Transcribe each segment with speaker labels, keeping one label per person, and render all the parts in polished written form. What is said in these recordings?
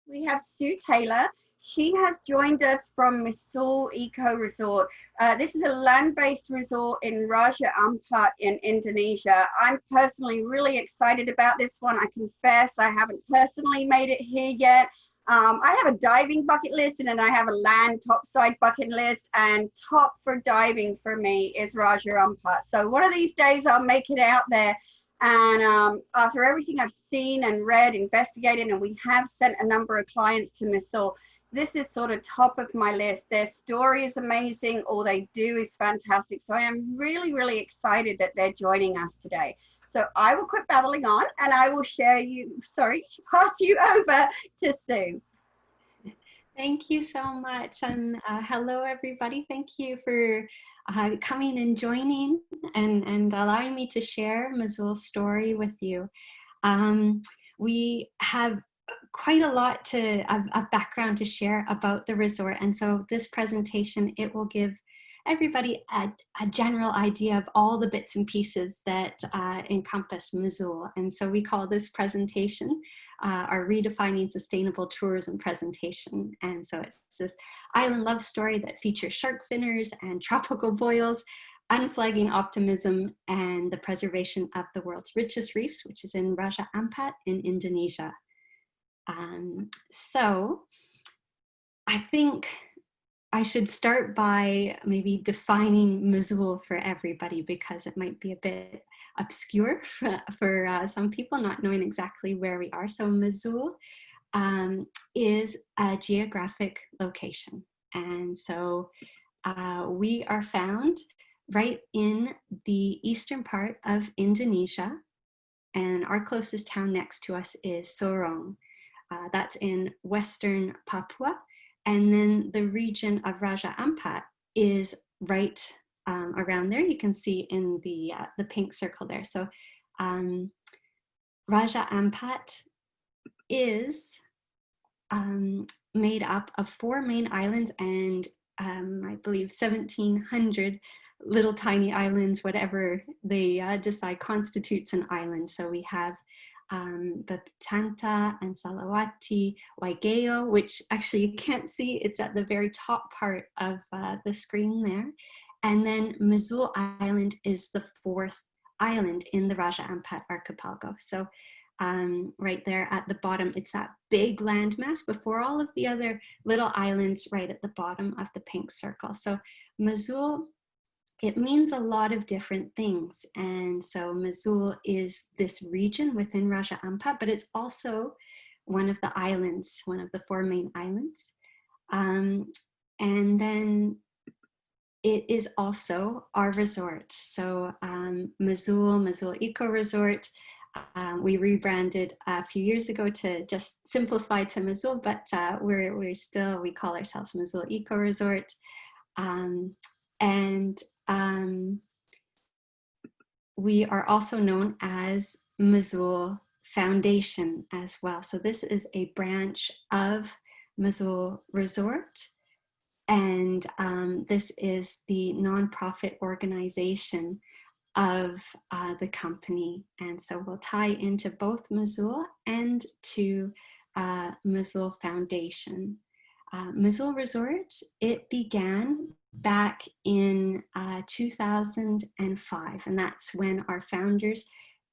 Speaker 1: We have Sue Taylor. She has joined us from Misool Eco Resort. This is a land-based resort in Raja Ampat in Indonesia. I'm personally really excited about this one. I confess I haven't personally made it here yet. I have a diving bucket list and then I have a land topside bucket list, and top for diving for me is Raja Ampat. So one of these days I'll make it out there. And after everything I've seen and read, investigated, and we have sent a number of clients to Misool, this is sort of top of my list. Their story is amazing. All they do is fantastic. So I am really, really excited that they're joining us today. So I will quit babbling on and I will pass you over to Sue.
Speaker 2: Thank you so much. And hello, everybody. Thank you for coming and joining and allowing me to share Misool's story with you. We have quite a lot of background to share about the resort. And so this presentation, it will give everybody a general idea of all the bits and pieces that encompass Misool. And so we call this presentation our Redefining Sustainable Tourism presentation. And so it's this island love story that features shark finners and tropical boils, unflagging optimism, and the preservation of the world's richest reefs, which is in Raja Ampat in Indonesia. So I think I should start by maybe defining Misool for everybody, because it might be a bit obscure for some people, not knowing exactly where we are. So Misool is a geographic location. And so we are found right in the eastern part of Indonesia. And our closest town next to us is Sorong. That's in western Papua. And then the region of Raja Ampat is right around there. You can see in the pink circle there. So Raja Ampat is made up of 4 main islands and I believe 1,700 little tiny islands, whatever they decide constitutes an island. So we have Baptanta and Salawati, Waigeo, which actually you can't see, it's at the very top part of the screen there. And then Misool Island is the 4th island in the Raja Ampat archipelago. So right there at the bottom, it's that big landmass before all of the other little islands right at the bottom of the pink circle. So Misool, it means a lot of different things. And so Misool is this region within Raja Ampat, but it's also one of the islands, one of the 4 main islands. And then it is also our resort. So Misool Eco Resort, we rebranded a few years ago to just simplify to Misool, but we call ourselves Misool Eco Resort. We are also known as Misool Foundation as well. So this is a branch of Misool Resort, and this is the nonprofit organization of the company. And so we'll tie into both Misool and to Misool Foundation. Misool Resort, it began back in 2005, and that's when our founders,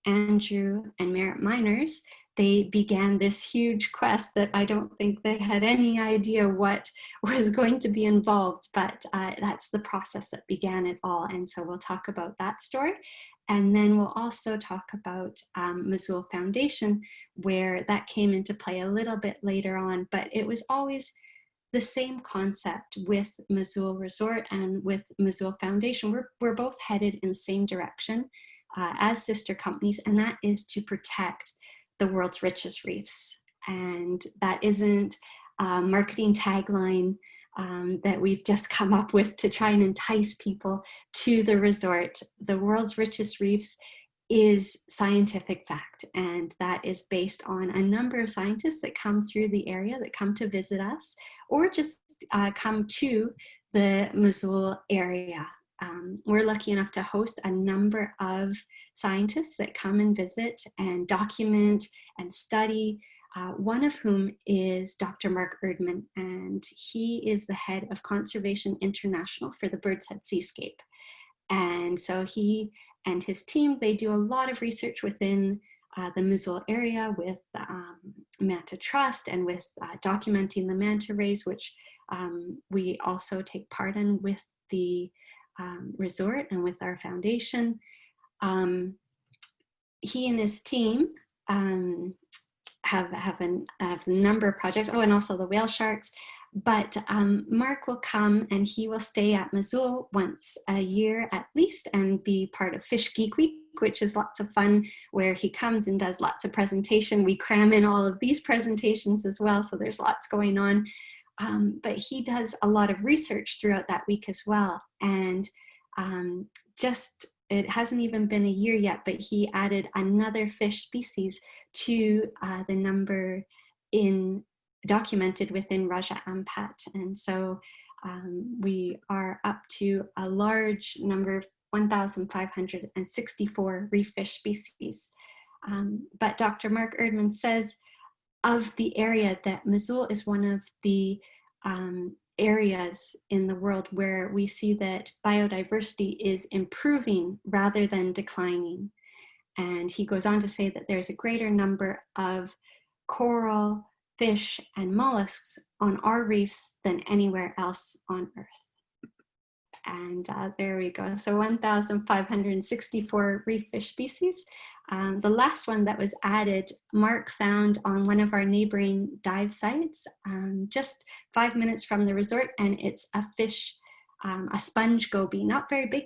Speaker 2: Andrew and Merritt Miners, they began this huge quest that I don't think they had any idea what was going to be involved, but that's the process that began it all. And so we'll talk about that story. And then we'll also talk about Misool Foundation, where that came into play a little bit later on, but it was always the same concept with Misool Resort and with Misool Foundation. We're both headed in the same direction as sister companies, and that is to protect the world's richest reefs. And that isn't a marketing tagline that we've just come up with to try and entice people to the resort. The world's richest reefs is scientific fact, and that is based on a number of scientists that come through the area, that come to visit us, or just come to the Misool area. We're lucky enough to host a number of scientists that come and visit and document and study one of whom is Dr. Mark Erdman, and he is the head of Conservation International for the Bird's Head Seascape. And so he and his team, they do a lot of research within the Misool area with Manta Trust and with documenting the manta rays, which we also take part in with the resort and with our foundation. He and his team have a number of projects, oh, and also the whale sharks. But Mark will come and he will stay at Misool once a year at least and be part of Fish Geek Week, which is lots of fun, where he comes and does lots of presentation. We cram in all of these presentations as well, so there's lots going on. But he does a lot of research throughout that week as well. And it hasn't even been a year yet, but he added another fish species to the number documented within Raja Ampat. And so we are up to a large number of 1,564 reef fish species. But Dr. Mark Erdman says of the area that Misool is one of the areas in the world where we see that biodiversity is improving rather than declining. And he goes on to say that there's a greater number of coral, fish, and mollusks on our reefs than anywhere else on Earth. And there we go. So 1,564 reef fish species. The last one that was added, Mark found on one of our neighboring dive sites, just 5 minutes from the resort, and it's a fish, a sponge goby, not very big,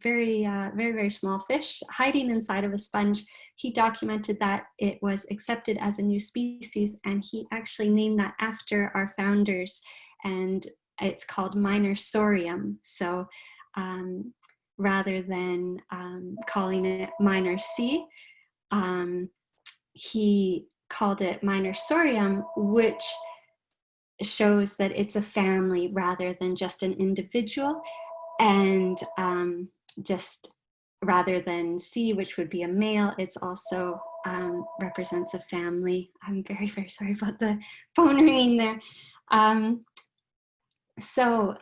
Speaker 2: very small fish hiding inside of a sponge. He documented that it was accepted as a new species, and he actually named that after our founders, and it's called Misool. So rather than calling it minor C, he called it Misool, which shows that it's a family rather than just an individual, and just rather than C, which would be a male, it's also represents a family. I'm very sorry about the phone ringing there. So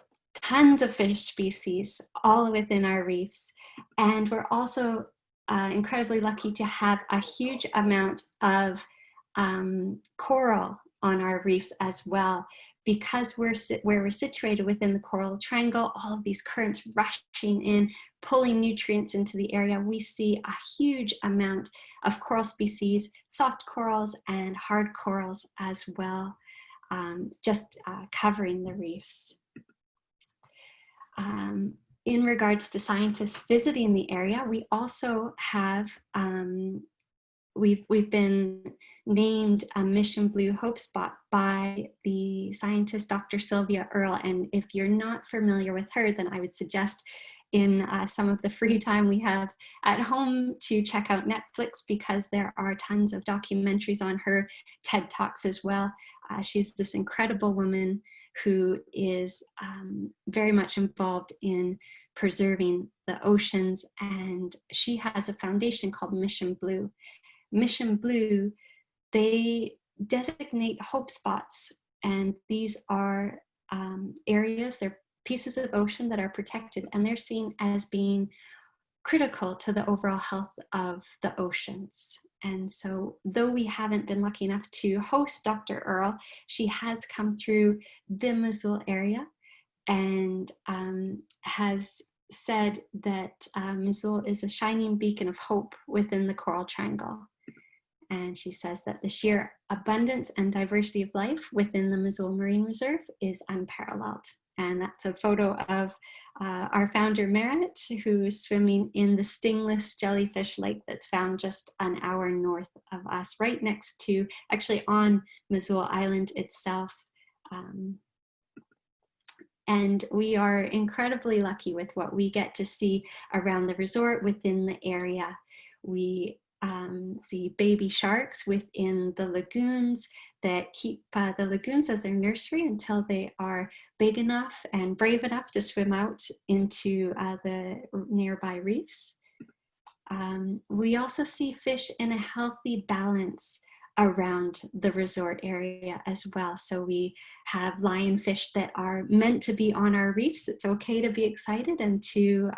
Speaker 2: tons of fish species all within our reefs, and we're also incredibly lucky to have a huge amount of coral on our reefs as well, because where we're situated within the coral triangle, all of these currents rushing in, pulling nutrients into the area. We see a huge amount of coral species, soft corals and hard corals as well, just covering the reefs. In regards to scientists visiting the area, we also have, we've been named a Mission Blue Hope Spot by the scientist Dr. Sylvia Earle. And if you're not familiar with her, then I would suggest in some of the free time we have at home to check out Netflix, because there are tons of documentaries on her, TED Talks as well. She's this incredible woman who is very much involved in preserving the oceans, and she has a foundation called Mission Blue. Mission Blue, they designate hope spots, and these are areas, they're pieces of ocean that are protected, and they're seen as being critical to the overall health of the oceans. And so though we haven't been lucky enough to host Dr. Earle, she has come through the Misool area and has said that Misool is a shining beacon of hope within the Coral Triangle. And she says that the sheer abundance and diversity of life within the Misool Marine Reserve is unparalleled. And that's a photo of our founder, Merritt, who's swimming in the stingless jellyfish lake that's found just an hour north of us, right next to, actually on Misool Island itself. And we are incredibly lucky with what we get to see around the resort within the area. We see baby sharks within the lagoons that keep the lagoons as their nursery until they are big enough and brave enough to swim out into the nearby reefs. We also see fish in a healthy balance around the resort area as well. So we have lionfish that are meant to be on our reefs. It's okay to be excited and to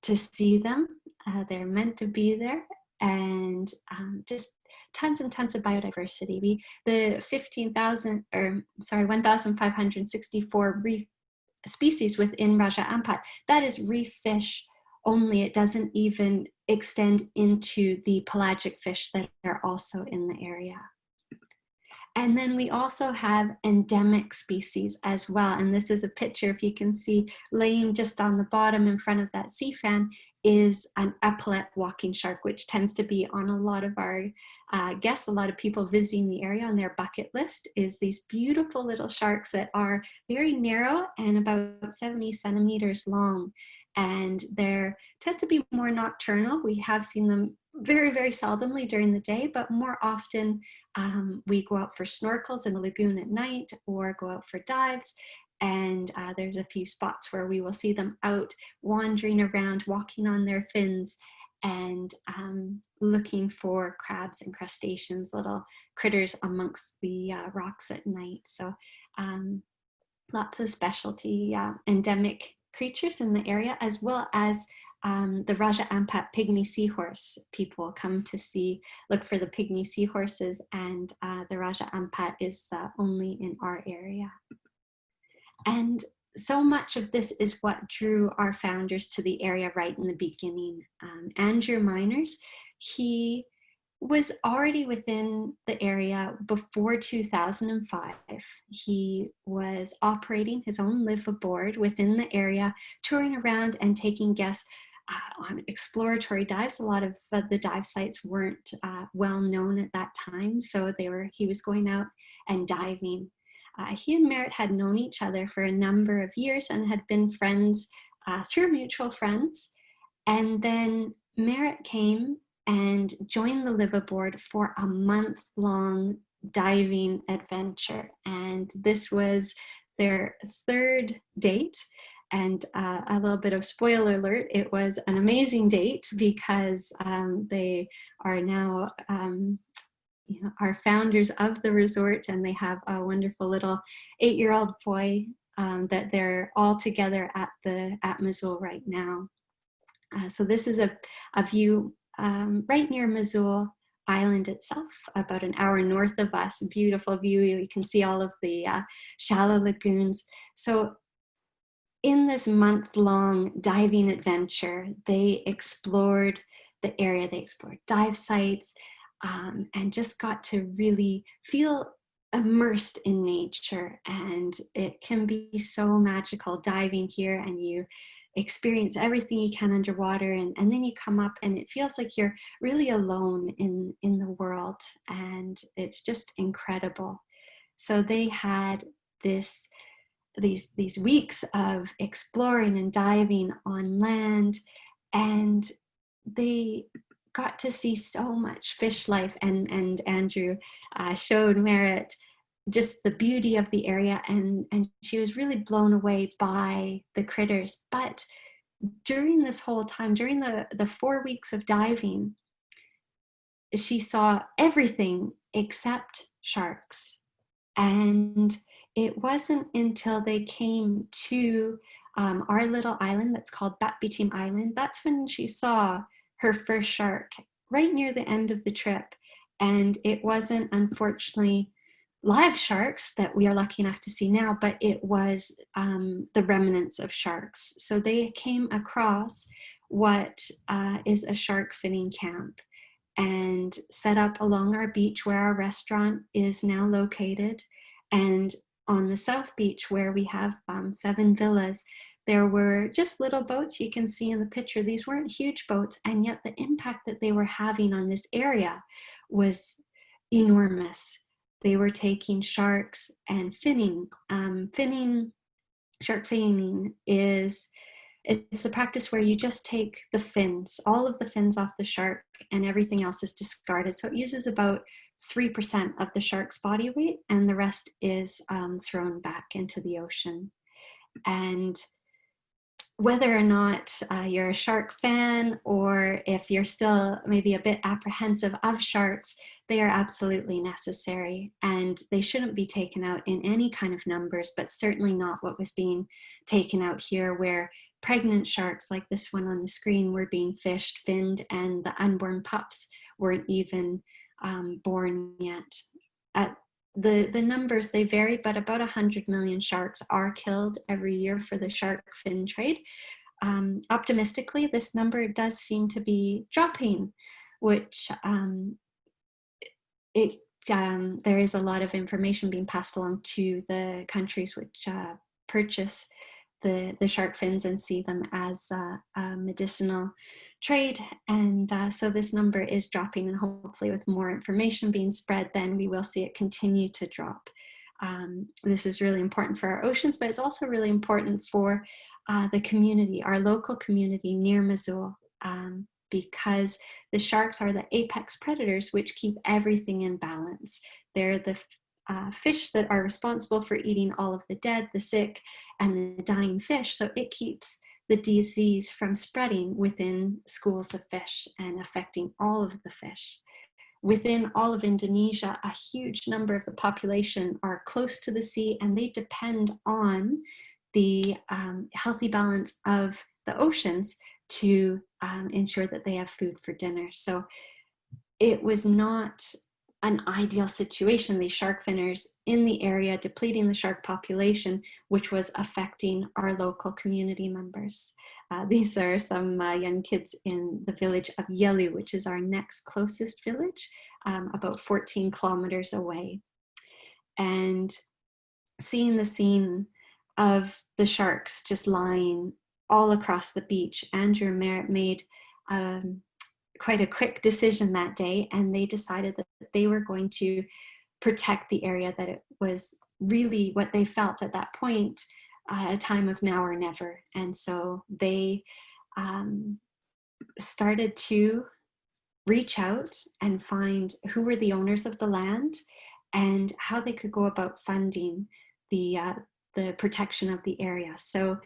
Speaker 2: see them. They're meant to be there, and just tons and tons of biodiversity. The 1,564 reef species within Raja Ampat, that is reef fish only. It doesn't even extend into the pelagic fish that are also in the area. And then we also have endemic species as well. And this is a picture, if you can see, laying just on the bottom in front of that sea fan is an epaulet walking shark, which tends to be on a lot of our guests, a lot of people visiting the area on their bucket list, is these beautiful little sharks that are very narrow and about 70 centimeters long. And they tend to be more nocturnal. We have seen them very, very seldomly during the day, but more often we go out for snorkels in the lagoon at night or go out for dives. And there's a few spots where we will see them out wandering around, walking on their fins, and looking for crabs and crustaceans, little critters amongst the rocks at night. So lots of specialty endemic creatures in the area, as well as the Raja Ampat pygmy seahorse. People come to look for the pygmy seahorses, and the Raja Ampat is only in our area. And so much of this is what drew our founders to the area right in the beginning. Andrew Miners, he was already within the area before 2005. He was operating his own live aboard within the area, touring around and taking guests on exploratory dives. A lot of the dive sites weren't well known at that time, so he was going out and diving. He and Merritt had known each other for a number of years and had been friends through mutual friends. And then Merritt came and joined the live aboard for a month-long diving adventure. And this was their third date. And a little bit of spoiler alert, it was an amazing date because they are now are founders of the resort, and they have a wonderful little 8-year-old boy that they're all together at Misool right now. So this is a view right near Misool Island itself, about an hour north of us. A beautiful view. You can see all of the shallow lagoons. So in this month-long diving adventure, they explored the area. They explored dive sites, and just got to really feel immersed in nature. And it can be so magical diving here, and you experience everything you can underwater, and then you come up and it feels like you're really alone in the world, and it's just incredible. So they had these weeks of exploring and diving on land, and they got to see so much fish life, and Andrew showed Merritt just the beauty of the area, and she was really blown away by the critters. But during this whole time, during the 4 weeks of diving, she saw everything except sharks. And it wasn't until they came to our little island that's called Batbitim Island, that's when she saw her first shark, right near the end of the trip. And it wasn't, unfortunately, live sharks that we are lucky enough to see now, but it was the remnants of sharks. So they came across what is a shark finning camp, and set up along our beach where our restaurant is now located. And on the South Beach, where we have 7 villas, there were just little boats you can see in the picture. These weren't huge boats, and yet the impact that they were having on this area was enormous. They were taking sharks and finning. Shark finning it's the practice where you just take the fins, all of the fins off the shark, and everything else is discarded. So it uses about 3% of the shark's body weight, and the rest is thrown back into the ocean. And whether or not you're a shark fan, or if you're still maybe a bit apprehensive of sharks, they are absolutely necessary, and they shouldn't be taken out in any kind of numbers, but certainly not what was being taken out here, where pregnant sharks like this one on the screen were being fished, finned, and the unborn pups weren't even born yet. The numbers, they vary, but about 100 million sharks are killed every year for the shark fin trade. Optimistically, this number does seem to be dropping, which there is a lot of information being passed along to the countries which purchase the shark fins and see them as a medicinal trade. And so this number is dropping, and hopefully with more information being spread, then we will see it continue to drop. This is really important for our oceans, but it's also really important for the community, our local community near Misool, because the sharks are the apex predators which keep everything in balance. They're the fish that are responsible for eating all of the dead, the sick, and the dying fish. So it keeps the disease from spreading within schools of fish and affecting all of the fish. Within all of Indonesia, a huge number of the population are close to the sea, and they depend on the healthy balance of the oceans to ensure that they have food for dinner. So it was not an ideal situation, these shark finners in the area depleting the shark population, which was affecting our local community members. These are some young kids in the village of Yelu, which is our next closest village, about 14 kilometers away. And seeing the scene of the sharks just lying all across the beach, Andrew and Merritt made quite a quick decision that day, and they decided that they were going to protect the area, that it was really what they felt at that point, a time of now or never. And so they started to reach out and find who were the owners of the land and how they could go about funding the protection of the area. So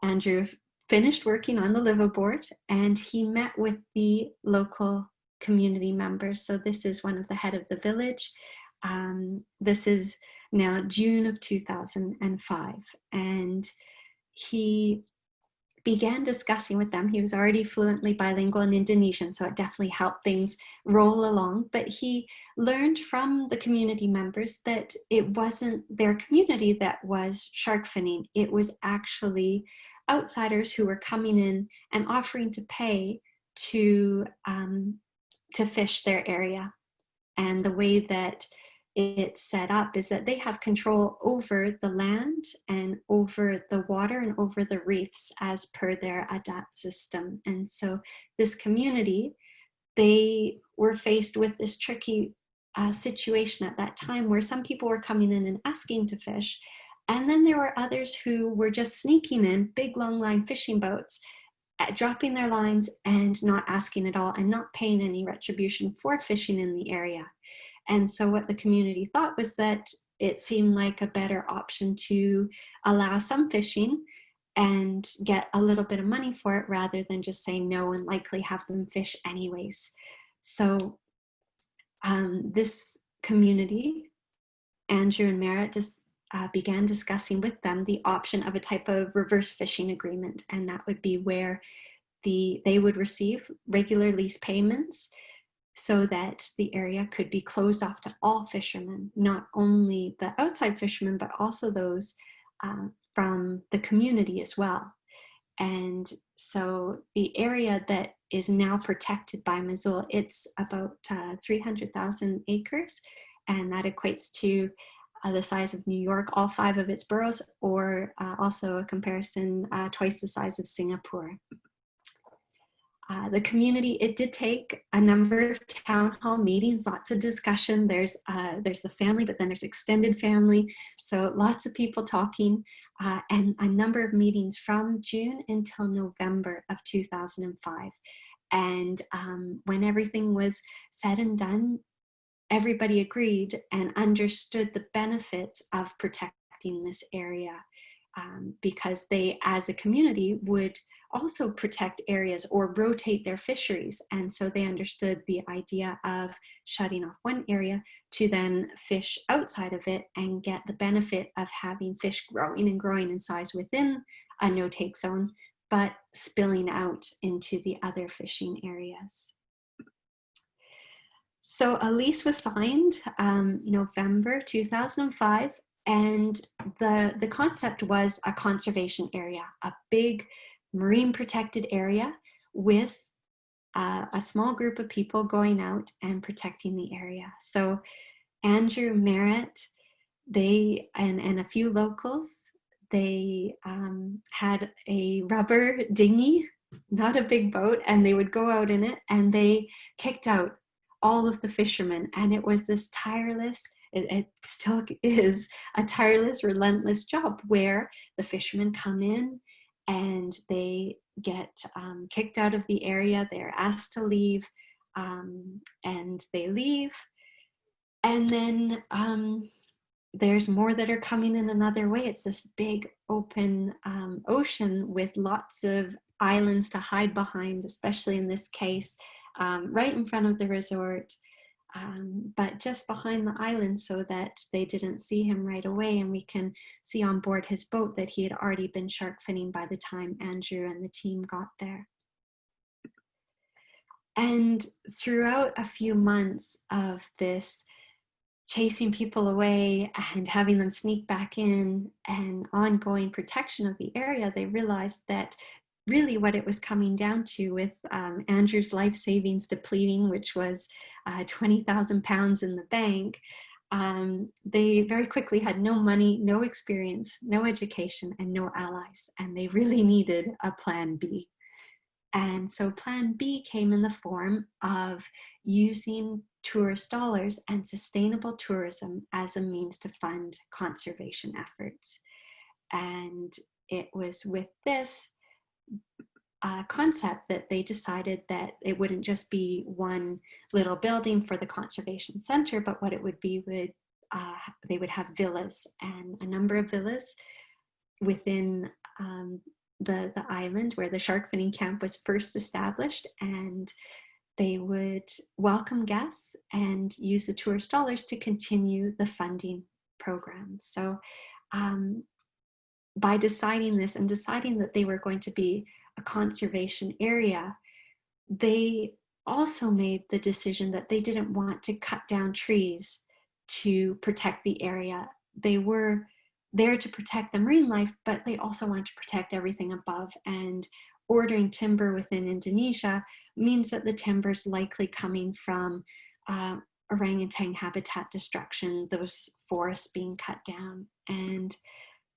Speaker 2: Andrew finished working on the liveaboard, and he met with the local community members. So this is one of the head of the village. This is now June of 2005, and he began discussing with them. He was already fluently bilingual in Indonesian, so it definitely helped things roll along. But he learned from the community members that it wasn't their community that was shark finning. It was actually outsiders who were coming in and offering to pay to fish their area. And the way that it's set up is that they have control over the land and over the water and over the reefs as per their adat system. And so this community, they were faced with this tricky situation at that time, where some people were coming in and asking to fish, and then there were others who were just sneaking in, big long line fishing boats, dropping their lines and not asking at all, and not paying any retribution for fishing in the area. And so what the community thought was that it seemed like a better option to allow some fishing and get a little bit of money for it, rather than just say no and likely have them fish anyways. So this community, Andrew and Merritt just began discussing with them the option of a type of reverse fishing agreement. And that would be where they would receive regular lease payments, so that the area could be closed off to all fishermen, not only the outside fishermen, but also those from the community as well. And so the area that is now protected by Misool, it's about 300,000 acres, and that equates to the size of New York, all 5 of its boroughs, or also a comparison, twice the size of Singapore. The community, it did take a number of town hall meetings, lots of discussion. There's the family, but then there's extended family. So lots of people talking, and a number of meetings from June until November of 2005. And when everything was said and done, everybody agreed and understood the benefits of protecting this area. because they, as a community, would also protect areas or rotate their fisheries. And so they understood the idea of shutting off one area to then fish outside of it and get the benefit of having fish growing and growing in size within a no-take zone, but spilling out into the other fishing areas. So a lease was signed November 2005, and the concept was a conservation area, a big marine protected area with a small group of people going out and protecting the area. So Andrew, Merritt, they and a few locals, they had a rubber dinghy, not a big boat, and they would go out in it and they kicked out all of the fishermen. And it was this tireless, it still is a tireless, relentless job where the fishermen come in and they get kicked out of the area. They're asked to leave, and they leave. And then there's more that are coming in another way. It's this big open ocean with lots of islands to hide behind, especially in this case, right in front of the resort, but just behind the island so that they didn't see him right away. And we can see on board his boat that he had already been shark finning by the time Andrew and the team got there. And throughout a few months of this chasing people away and having them sneak back in and ongoing protection of the area, they realized that really what it was coming down to, with Andrew's life savings depleting, which was 20,000 pounds in the bank, they very quickly had no money, no experience, no education, and no allies. And they really needed a plan B. And so plan B came in the form of using tourist dollars and sustainable tourism as a means to fund conservation efforts. And it was with this concept that they decided that it wouldn't just be one little building for the conservation center, but what it would be they would have villas, and a number of villas within the island where the shark finning camp was first established, and they would welcome guests and use the tourist dollars to continue the funding program. So by deciding this and deciding that they were going to be a conservation area, they also made the decision that they didn't want to cut down trees to protect the area. They were there to protect the marine life, but they also want to protect everything above. And ordering timber within Indonesia means that the timber is likely coming from orangutan habitat destruction, those forests being cut down. And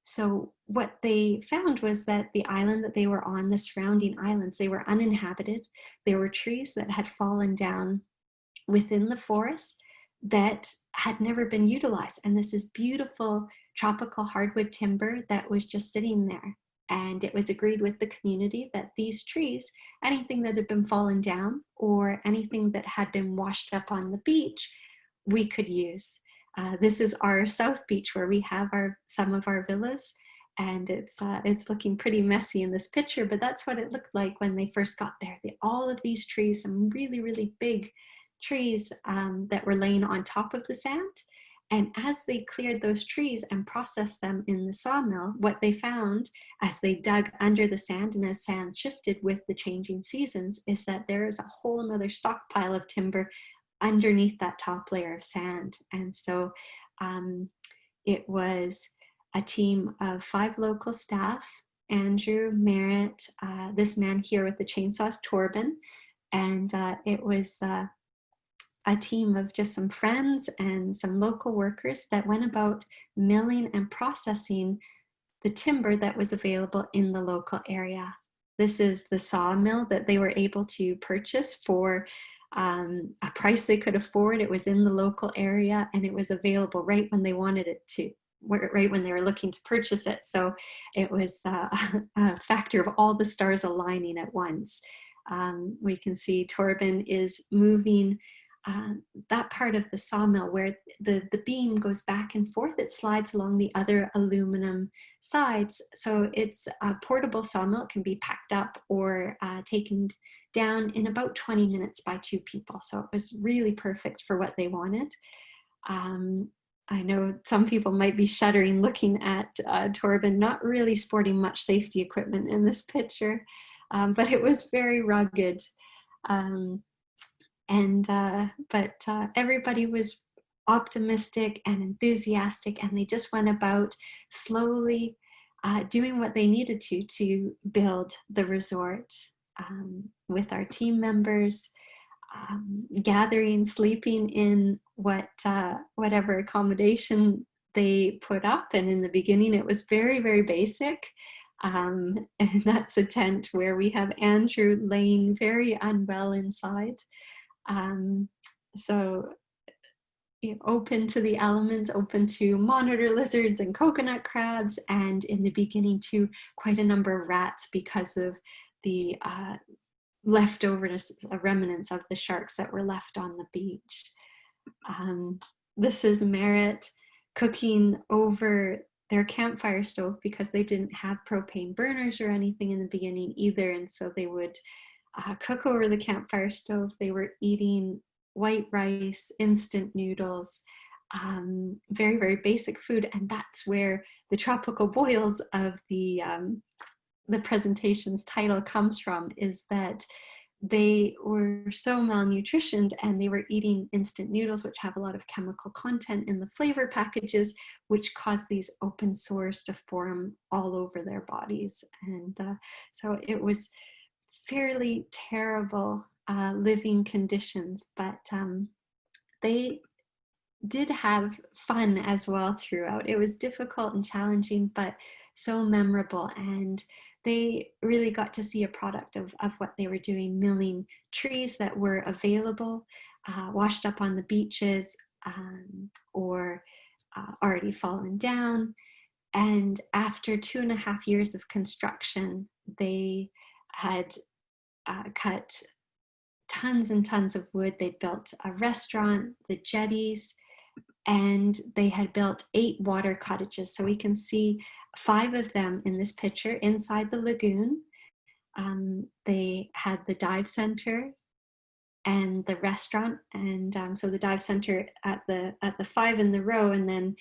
Speaker 2: so what they found was that the island that they were on, the surrounding islands, they were uninhabited. There were trees that had fallen down within the forest that had never been utilized. And this is beautiful tropical hardwood timber that was just sitting there. And it was agreed with the community that these trees, anything that had been fallen down or anything that had been washed up on the beach, we could use. This is our South Beach where we have some of our villas, and it's looking pretty messy in this picture, but that's what it looked like when they first got there. All of these trees, some really, really big trees that were laying on top of the sand. And as they cleared those trees and processed them in the sawmill, what they found as they dug under the sand and as sand shifted with the changing seasons is that there is a whole nother stockpile of timber underneath that top layer of sand. And so it was a team of 5 local staff, Andrew, Merritt, this man here with the chainsaws, Torben, and it was a team of just some friends and some local workers that went about milling and processing the timber that was available in the local area. This is the sawmill that they were able to purchase for a price they could afford. It was in the local area and it was available right when they wanted it to, right when they were looking to purchase it. So it was a factor of all the stars aligning at once. We can see Torben is moving that part of the sawmill where the beam goes back and forth, it slides along the other aluminum sides. So it's a portable sawmill. It can be packed up or taken down in about 20 minutes by 2 people. So it was really perfect for what they wanted. I know some people might be shuddering looking at Torben not really sporting much safety equipment in this picture, but it was very rugged. But everybody was optimistic and enthusiastic, and they just went about slowly doing what they needed to build the resort with our team members, gathering, sleeping in whatever accommodation they put up. And in the beginning, it was very, very basic. And that's a tent where we have Andrew laying very unwell inside. So open to the elements, open to monitor lizards and coconut crabs, and in the beginning to quite a number of rats because of the leftovers, remnants of the sharks that were left on the beach. This is Merritt cooking over their campfire stove because they didn't have propane burners or anything in the beginning either, and so they would cook over the campfire stove. They were eating white rice, instant noodles, very, very basic food, and that's where the tropical boils of the presentation's title comes from, is that they were so malnutritioned and they were eating instant noodles, which have a lot of chemical content in the flavor packages, which cause these open sores to form all over their bodies. And so it was fairly terrible living conditions, but they did have fun as well throughout. It was difficult and challenging, but so memorable. And they really got to see a product of what they were doing, milling trees that were available, washed up on the beaches, or already fallen down. And after 2.5 years of construction, they had cut tons and tons of wood. They built a restaurant, the jetties, and they had built 8 water cottages. So we can see 5 of them in this picture inside the lagoon. They had the dive center and the restaurant, and so the dive center at the 5 in the row, and then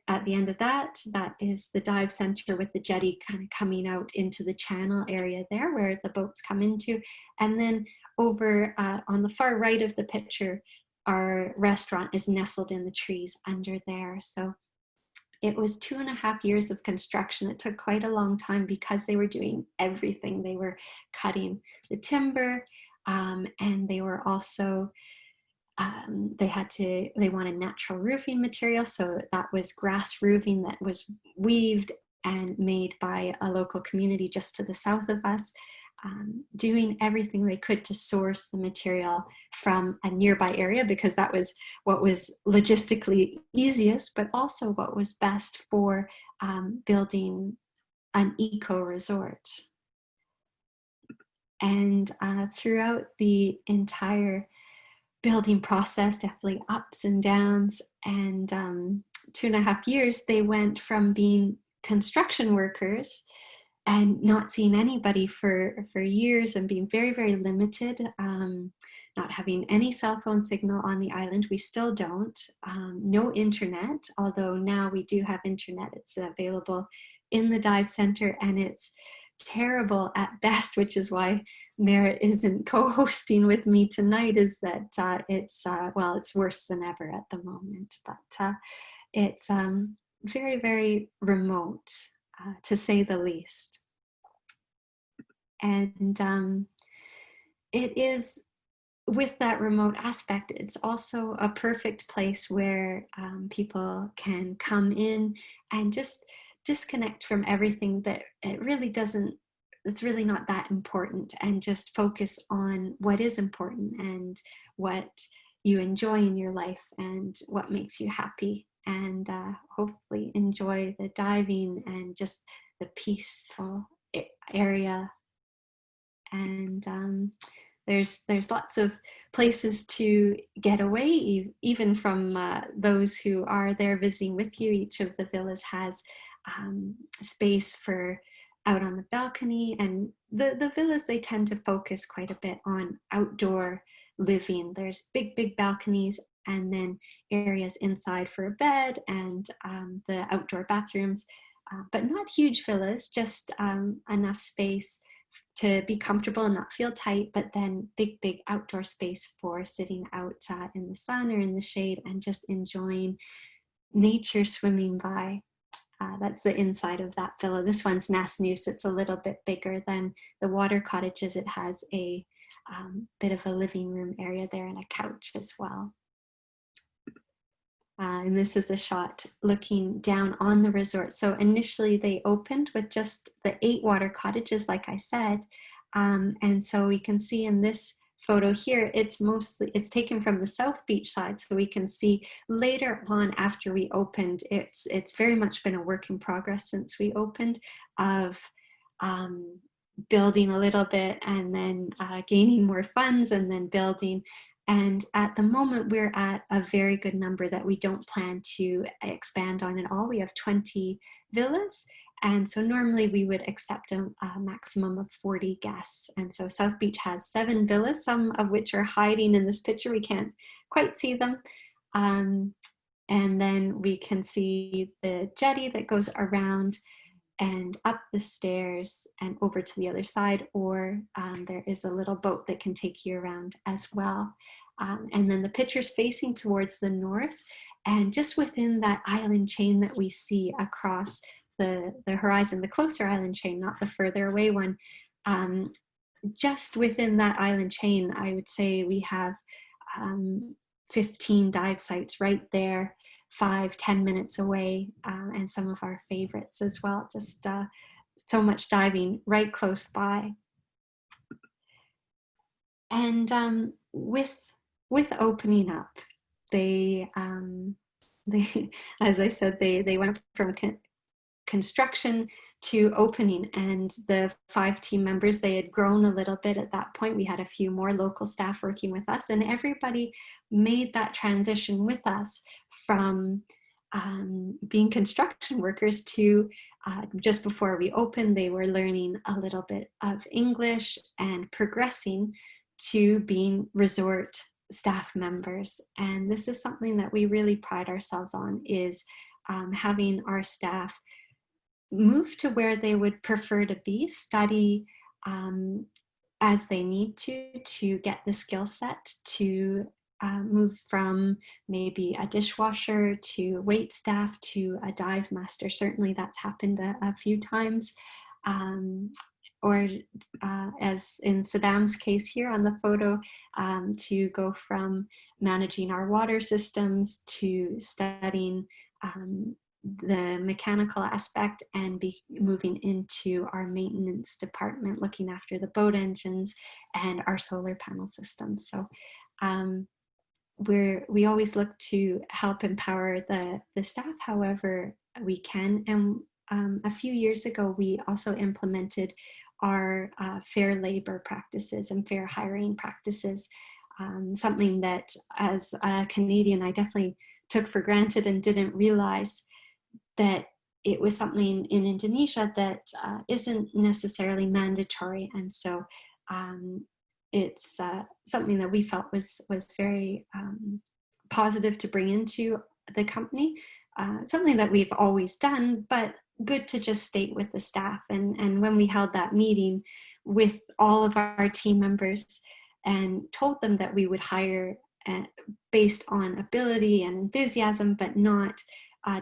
Speaker 2: at the end of that is the dive center with the jetty kind of coming out into the channel area there where the boats come into. And then over on the far right of the picture, our restaurant is nestled in the trees under there. So it was 2.5 years of construction. It took quite a long time because they were doing everything. They were cutting the timber, and they were also they wanted natural roofing material, so that was grass roofing that was weaved and made by a local community just to the south of us, doing everything they could to source the material from a nearby area, because that was what was logistically easiest, but also what was best for building an eco resort. And throughout the entire building process, definitely ups and downs, and 2.5 years, they went from being construction workers and not seeing anybody for years and being very, very limited, not having any cell phone signal on the island. We still don't. No internet, although now we do have internet. It's available in the dive center, and it's terrible at best, which is why Merritt isn't co-hosting with me tonight, is that it's worse than ever at the moment. But it's very, very remote, to say the least. And it is, with that remote aspect, it's also a perfect place where people can come in and just disconnect from everything that it's really not that important, and just focus on what is important and what you enjoy in your life and what makes you happy, and hopefully enjoy the diving and just the peaceful area. And there's lots of places to get away, even from those who are there visiting with you. Each of the villas has space for out on the balcony, and the villas, they tend to focus quite a bit on outdoor living. There's big balconies, and then areas inside for a bed, and the outdoor bathrooms, but not huge villas, just enough space to be comfortable and not feel tight, but then big outdoor space for sitting out in the sun or in the shade and just enjoying nature swimming by. That's the inside of that villa. This one's Nasnus. It's a little bit bigger than the water cottages. It has a bit of a living room area there and a couch as well. And this is a shot looking down on the resort. So initially they opened with just the 8 water cottages, like I said. And so we can see in this photo here, it's taken from the South Beach side. So we can see later on after we opened, it's very much been a work in progress since we opened, of building a little bit and then gaining more funds and then building. And at the moment, we're at a very good number that we don't plan to expand on at all. We have 20 villas. And so normally we would accept a maximum of 40 guests. And so South Beach has 7 villas, some of which are hiding in this picture. We can't quite see them. And then we can see the jetty that goes around and up the stairs and over to the other side, or there is a little boat that can take you around as well. And then the picture's facing towards the north, and just within that island chain that we see across the horizon, the closer island chain, not the further away one, just within that island chain, I would say we have 15 dive sites right there, 5-10 minutes away, and some of our favorites as well. Just so much diving right close by. And with opening up, they as I said, they went from construction to opening, and the 5 team members, they had grown a little bit at that point. We had a few more local staff working with us, and everybody made that transition with us from being construction workers to just before we opened, they were learning a little bit of English and progressing to being resort staff members. And this is something that we really pride ourselves on, is having our staff move to where they would prefer to be, study as they need to get the skill set to move from maybe a dishwasher to wait staff to a dive master. Certainly that's happened a few times. Or as in Saddam's case here on the photo, to go from managing our water systems to studying the mechanical aspect and be moving into our maintenance department, looking after the boat engines and our solar panel systems. So we always look to help empower the staff however we can. And a few years ago, we also implemented our fair labor practices and fair hiring practices, something that as a Canadian, I definitely took for granted and didn't realize that it was something in Indonesia that isn't necessarily mandatory. And so it's something that we felt was very positive to bring into the company, something that we've always done, but good to just state with the staff. And when we held that meeting with all of our team members and told them that we would hire based on ability and enthusiasm, but not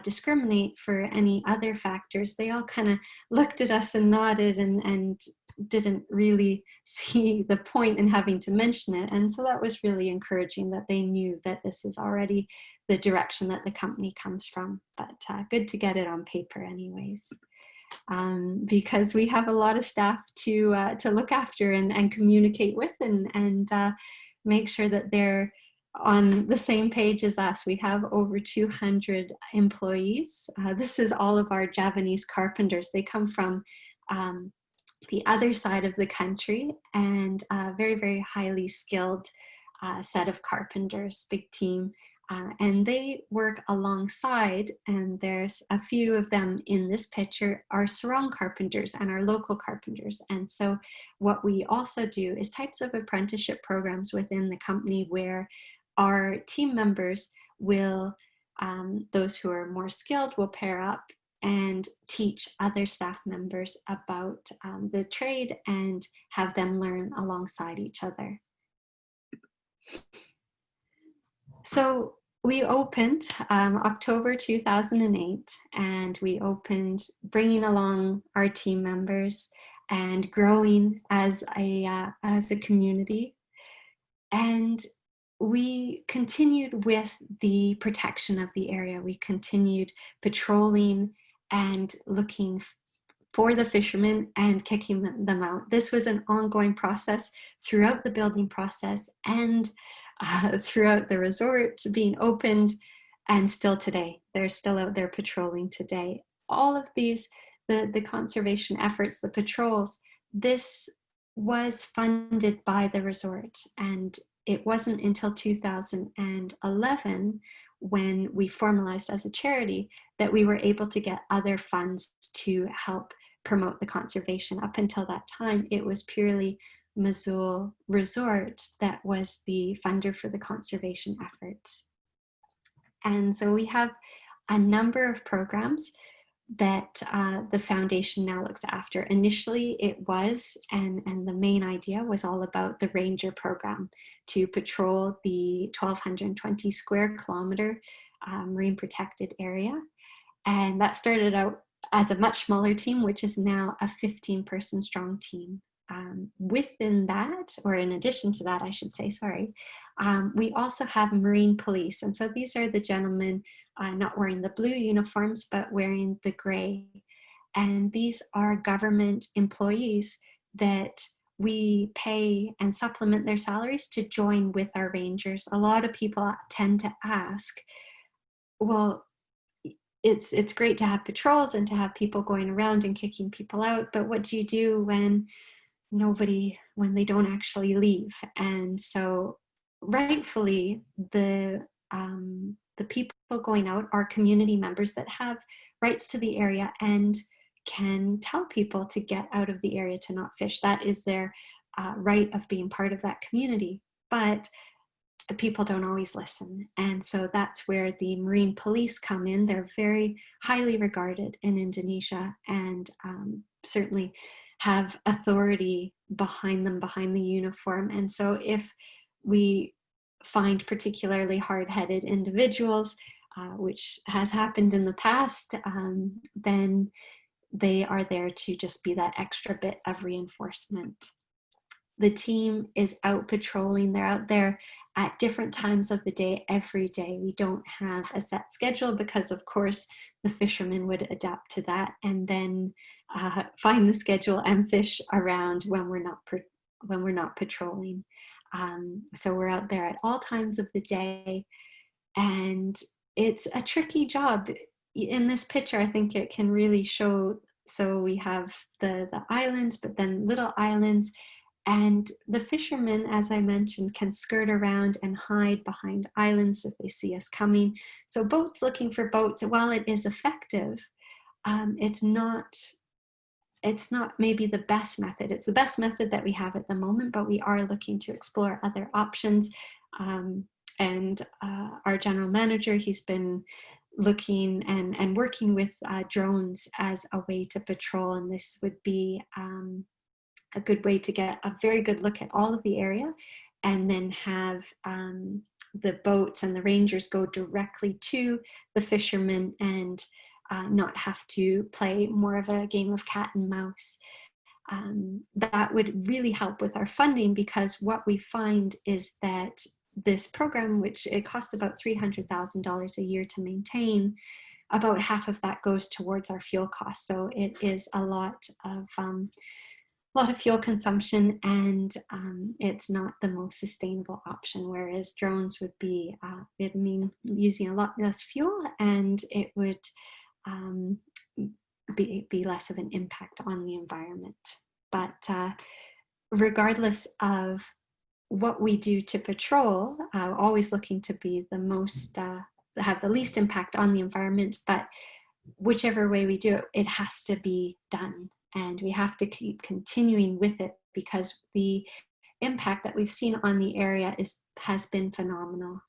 Speaker 2: discriminate for any other factors, they all kind of looked at us and nodded and didn't really see the point in having to mention it. And so that was really encouraging, that they knew that this is already the direction that the company comes from. But good to get it on paper anyways, because we have a lot of staff to look after and communicate with and make sure that they're on the same page as us. We have over 200 employees. This is all of our Javanese carpenters. They come from the other side of the country, and a very, very highly skilled set of carpenters, big team. And they work alongside, and there's a few of them in this picture, our sarong carpenters and our local carpenters. And so what we also do is types of apprenticeship programs within the company where our team members will, those who are more skilled will pair up and teach other staff members about the trade and have them learn alongside each other. So we opened October 2008, and we opened bringing along our team members and growing as a community. And we continued with the protection of the area. We continued patrolling and looking for the fishermen and kicking them out. This was an ongoing process throughout the building process and throughout the resort being opened, and still today. They're still out there patrolling today. All of these, the conservation efforts, the patrols, this was funded by the resort, and it wasn't until 2011 when we formalized as a charity that we were able to get other funds to help promote the conservation. Up until that time, it was purely Misool Resort that was the funder for the conservation efforts. And so we have a number of programs that the foundation now looks after. Initially it was, and the main idea was all about the ranger program to patrol the 1,220 square kilometer marine protected area. And that started out as a much smaller team, which is now a 15-person strong team. Within that, or in addition to that, I should say, sorry, we also have marine police. And so these are the gentlemen not wearing the blue uniforms, but wearing the gray. And these are government employees that we pay and supplement their salaries to join with our rangers. A lot of people tend to ask, well, it's great to have patrols and to have people going around and kicking people out, but what do you do when they don't actually leave? And so rightfully, the people going out are community members that have rights to the area and can tell people to get out of the area, to not fish. That is their right of being part of that community. But people don't always listen. And so that's where the marine police come in. They're very highly regarded in Indonesia, and certainly have authority behind them, behind the uniform. And so if we find particularly hard-headed individuals, which has happened in the past, then they are there to just be that extra bit of reinforcement. The team is out patrolling. They're out there at different times of the day, every day. We don't have a set schedule because, of course, the fishermen would adapt to that and then find the schedule and fish around when we're not patrolling. So we're out there at all times of the day, and it's a tricky job. In this picture, I think it can really show. So we have the islands, but then little islands. And the fishermen, as I mentioned, can skirt around and hide behind islands if they see us coming. So boats looking for boats, while it is effective, it's not maybe the best method. It's the best method that we have at the moment, but we are looking to explore other options. And our general manager, he's been looking and working with drones as a way to patrol, and this would be a good way to get a very good look at all of the area, and then have the boats and the rangers go directly to the fishermen and not have to play more of a game of cat and mouse. That would really help with our funding, because what we find is that this program, which it costs about $300,000 a year to maintain, about half of that goes towards our fuel costs. So it is a lot of fuel consumption, and it's not the most sustainable option, whereas drones would be, it mean using a lot less fuel, and it would be less of an impact on the environment. But regardless of what we do to patrol, always looking to be the most, have the least impact on the environment, but whichever way we do it, it has to be done. And we have to keep continuing with it because the impact that we've seen on the area has been phenomenal.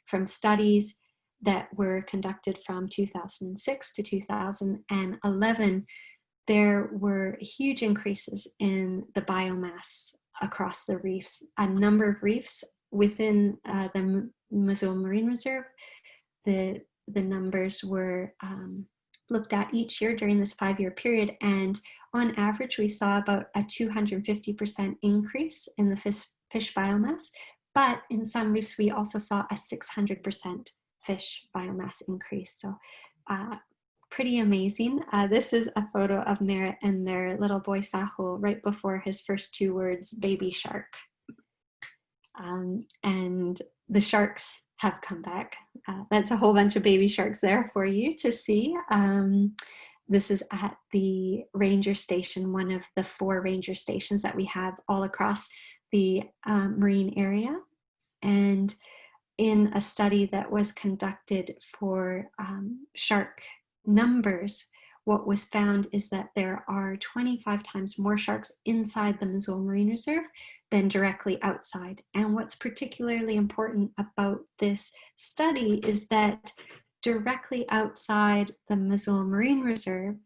Speaker 2: From studies that were conducted from 2006 to 2011, there were huge increases in the biomass across the reefs. A number of reefs within the Misool Marine Reserve, the numbers were looked at each year during this 5-year period, and on average we saw about a 250% increase in the fish biomass, but in some reefs we also saw a 600% fish biomass increase. So pretty amazing. This is a photo of Merritt and their little boy Sahul right before his first 2 words, baby shark. And the sharks have come back. That's a whole bunch of baby sharks there for you to see. This is at the ranger station, one of the 4 ranger stations that we have all across the marine area. And in a study that was conducted for shark numbers, what was found is that there are 25 times more sharks inside the Misool Marine Reserve than directly outside. And what's particularly important about this study is that directly outside the Misool Marine Reserve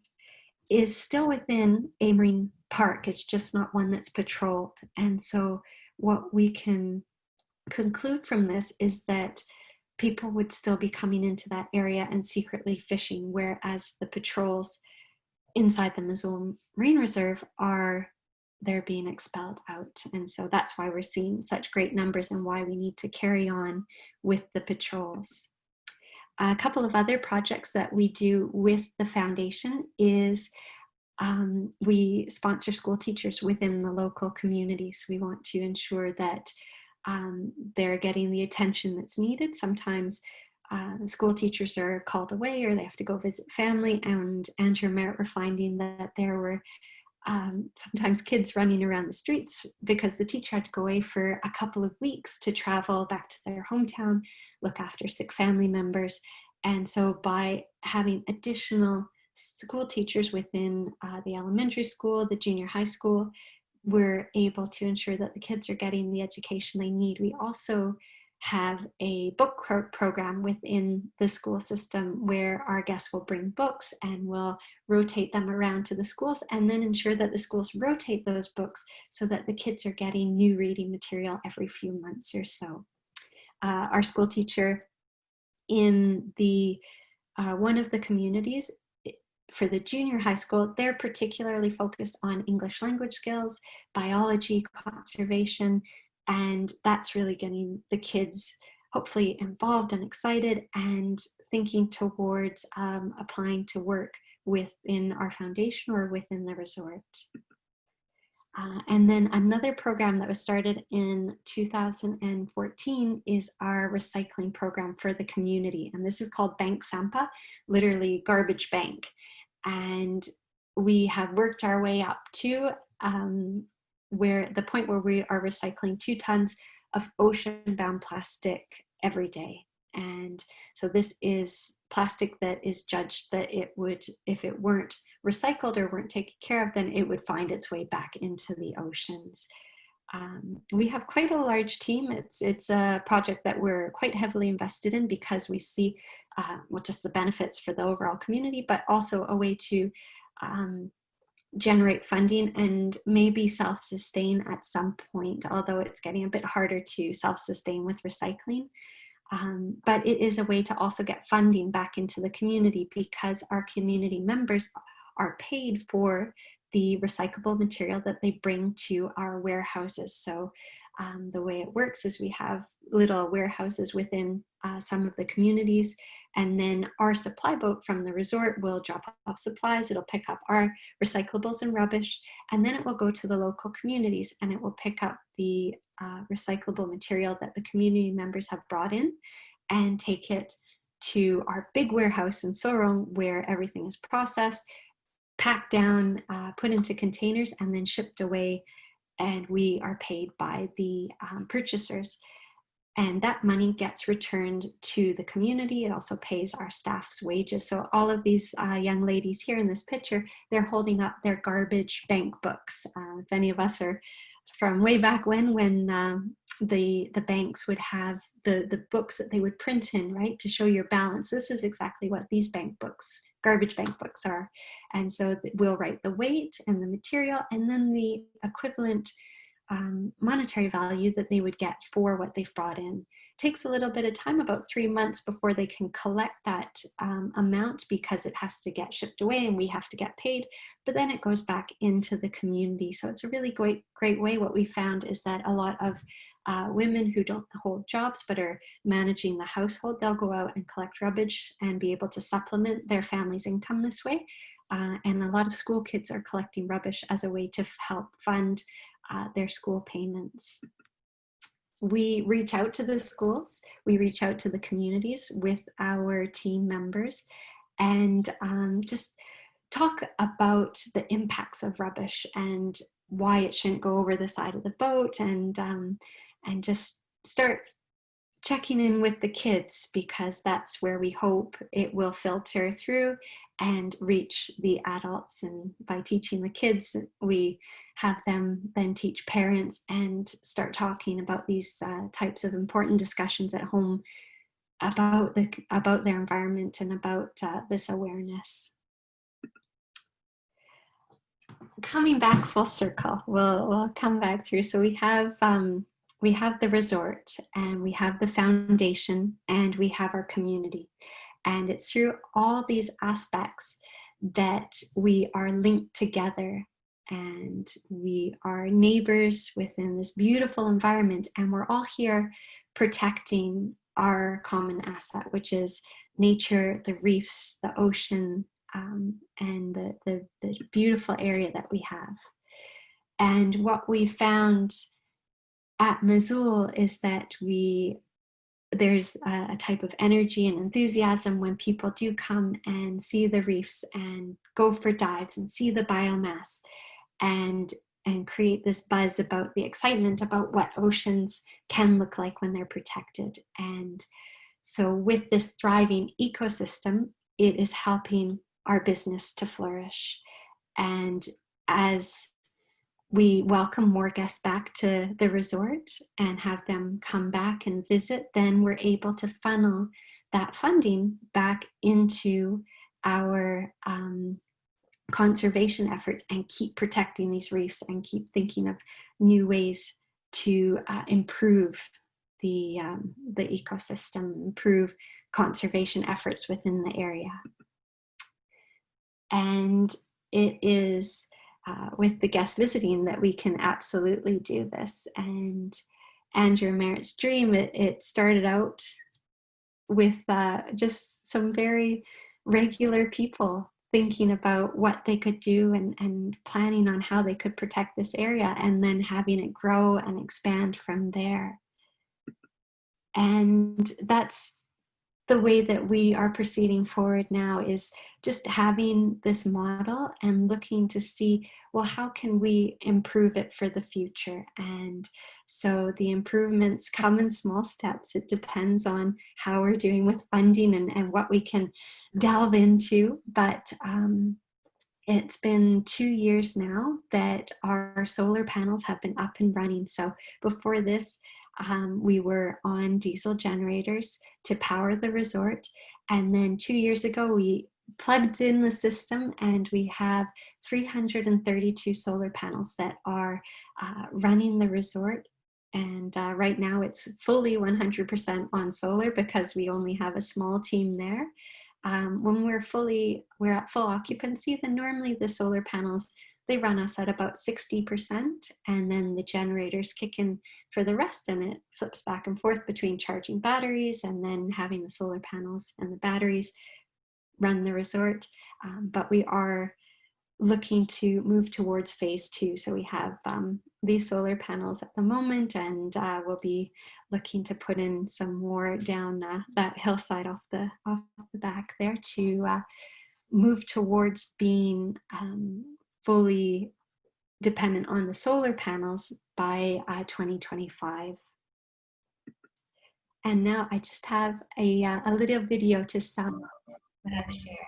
Speaker 2: is still within a marine park. It's just not one that's patrolled. And so what we can conclude from this is that people would still be coming into that area and secretly fishing, whereas the patrols inside the Misool Marine Reserve they're being expelled out. And so that's why we're seeing such great numbers and why we need to carry on with the patrols. A couple of other projects that we do with the foundation is we sponsor school teachers within the local communities. We want to ensure that they're getting the attention that's needed. Sometimes school teachers are called away or they have to go visit family, and Andrew and Merritt were finding that there were sometimes kids running around the streets because the teacher had to go away for a couple of weeks to travel back to their hometown, look after sick family members. And so by having additional school teachers within the elementary school, the junior high school, we're able to ensure that the kids are getting the education they need. We also have a book program within the school system where our guests will bring books and we'll rotate them around to the schools, and then ensure that the schools rotate those books so that the kids are getting new reading material every few months or so. Our school teacher in the one of the communities for the junior high school, they're particularly focused on English language skills, biology, conservation, and that's really getting the kids hopefully involved and excited and thinking towards applying to work within our foundation or within the resort. And then another program that was started in 2014 is our recycling program for the community. And this is called Bank Sampa, literally garbage bank. And we have worked our way up to the point where we are recycling 2 tons of ocean-bound plastic every day. And so this is plastic that is judged that it would, if it weren't recycled or weren't taken care of, then it would find its way back into the oceans. We have quite a large team. It's a project that we're quite heavily invested in because we see well, just the benefits for the overall community, but also a way to generate funding and maybe self-sustain at some point, although it's getting a bit harder to self-sustain with recycling. But it is a way to also get funding back into the community because our community members are paid for the recyclable material that they bring to our warehouses. So the way it works is we have little warehouses within some of the communities, and then our supply boat from the resort will drop off supplies. It'll pick up our recyclables and rubbish, and then it will go to the local communities and it will pick up the recyclable material that the community members have brought in and take it to our big warehouse in Sorong where everything is processed. packed down, put into containers, and then shipped away. And we are paid by the purchasers. And that money gets returned to the community. It also pays our staff's wages. So all of these young ladies here in this picture, they're holding up their garbage bank books. If any of us are from way back when the banks would have the books that they would print in, right, to show your balance. This is exactly what these bank books, garbage bank books, are. And so we'll write the weight and the material, and then the equivalent monetary value that they would get for what they've brought in. It takes a little bit of time, about 3 months, before they can collect that amount, because it has to get shipped away and we have to get paid, but then it goes back into the community. So it's a really great way. What we found is that a lot of women who don't hold jobs but are managing the household, they'll go out and collect rubbish and be able to supplement their family's income this way. And a lot of school kids are collecting rubbish as a way to help fund their school payments. We reach out to the schools, we reach out to the communities with our team members, and just talk about the impacts of rubbish and why it shouldn't go over the side of the boat, and just start checking in with the kids, because that's where we hope it will filter through and reach the adults. And by teaching the kids, we have them then teach parents and start talking about these types of important discussions at home about their environment and about this awareness. Coming back full circle, we'll come back through. So we have the resort, and we have the foundation, and we have our community. And it's through all these aspects that we are linked together, and we are neighbors within this beautiful environment. And we're all here protecting our common asset, which is nature, the reefs, the ocean, and the beautiful area that we have. And what we found at Misool is that there's a type of energy and enthusiasm when people do come and see the reefs and go for dives and see the biomass, and create this buzz about the excitement about what oceans can look like when they're protected. And so with this thriving ecosystem, it is helping our business to flourish. And as we welcome more guests back to the resort and have them come back and visit, then we're able to funnel that funding back into our conservation efforts and keep protecting these reefs and keep thinking of new ways to improve the ecosystem, improve conservation efforts within the area. And it is with the guests visiting that we can absolutely do this. And Andrew and Merritt's dream, it started out with just some very regular people thinking about what they could do and planning on how they could protect this area, and then having it grow and expand from there. And that's the way that we are proceeding forward now, is just having this model and looking to see, well, how can we improve it for the future? And so the improvements come in small steps. It depends on how we're doing with funding and what we can delve into. But it's been 2 years now that our solar panels have been up and running. So before this, we were on diesel generators to power the resort. And then 2 years ago, we plugged in the system, and we have 332 solar panels that are running the resort. And right now it's fully 100% on solar, because we only have a small team there. When we're at full occupancy, then normally the solar panels, they run us at about 60%, and then the generators kick in for the rest, and it flips back and forth between charging batteries and then having the solar panels and the batteries run the resort. But we are looking to move towards phase 2. So we have these solar panels at the moment, and we'll be looking to put in some more down that hillside off the back there to move towards being fully dependent on the solar panels by 2025. And now I just have a little video to sum up what I've shared.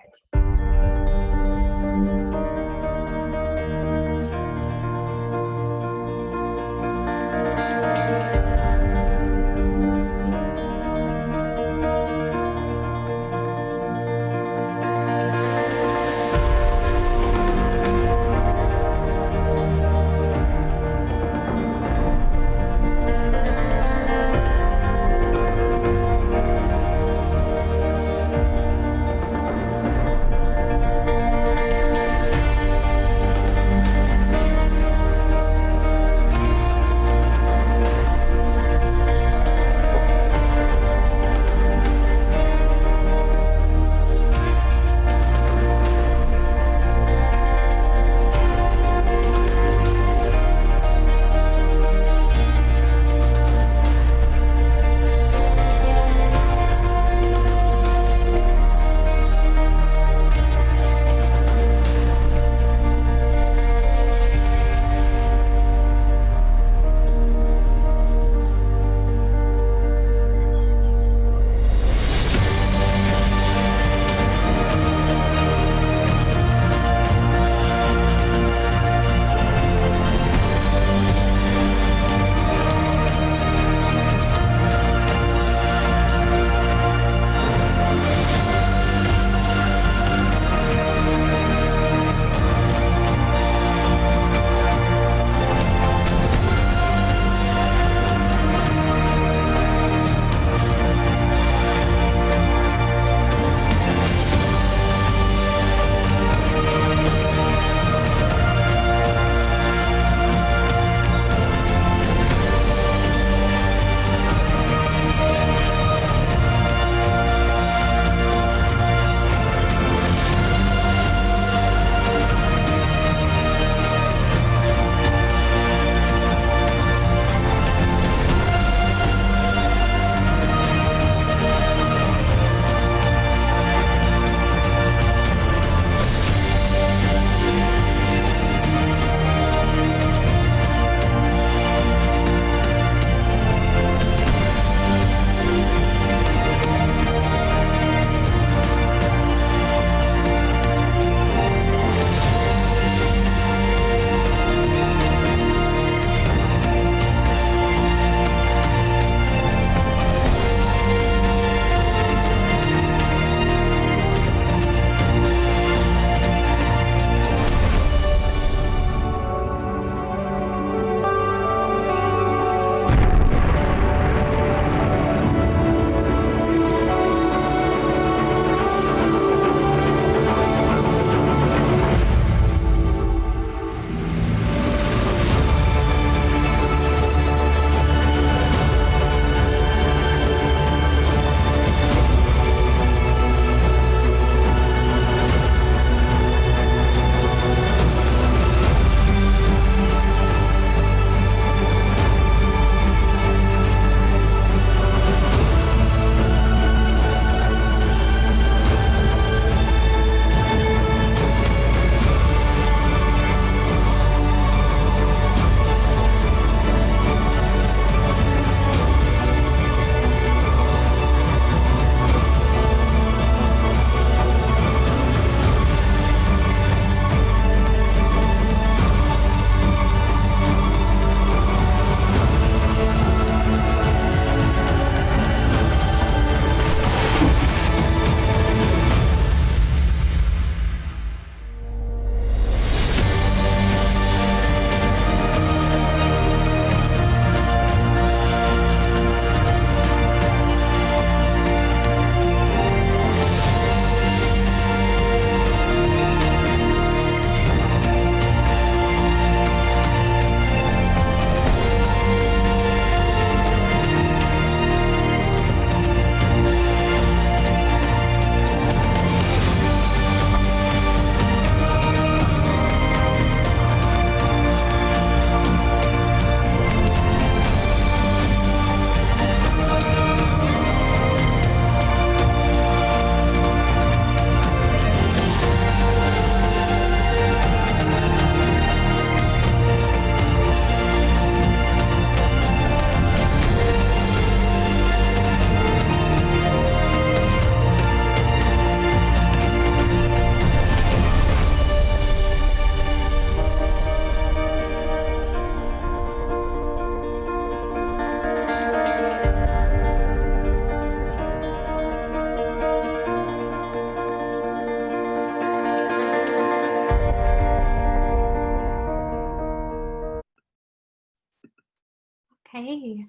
Speaker 2: Okay.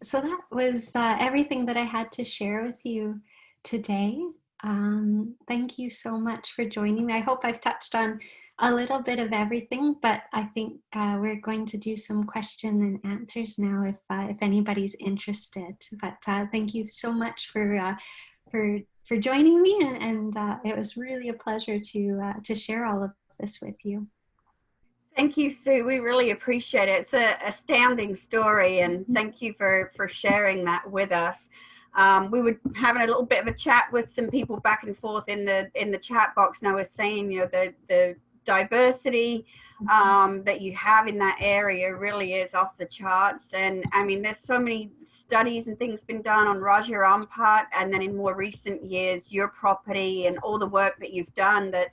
Speaker 2: So that was everything that I had to share with you today. Thank you so much for joining me. I hope I've touched on a little bit of everything, but I think we're going to do some question and answers now if anybody's interested. But thank you so much for joining me, and it was really a pleasure to share all of this with you.
Speaker 1: Thank you, Sue. We really appreciate it. It's an astounding story, and thank you for sharing that with us. We were having a little bit of a chat with some people back and forth in the chat box, and I was saying, you know, the diversity that you have in that area really is off the charts. And I mean, there's so many studies and things been done on Raja Ampat, and then in more recent years, your property and all the work that you've done that,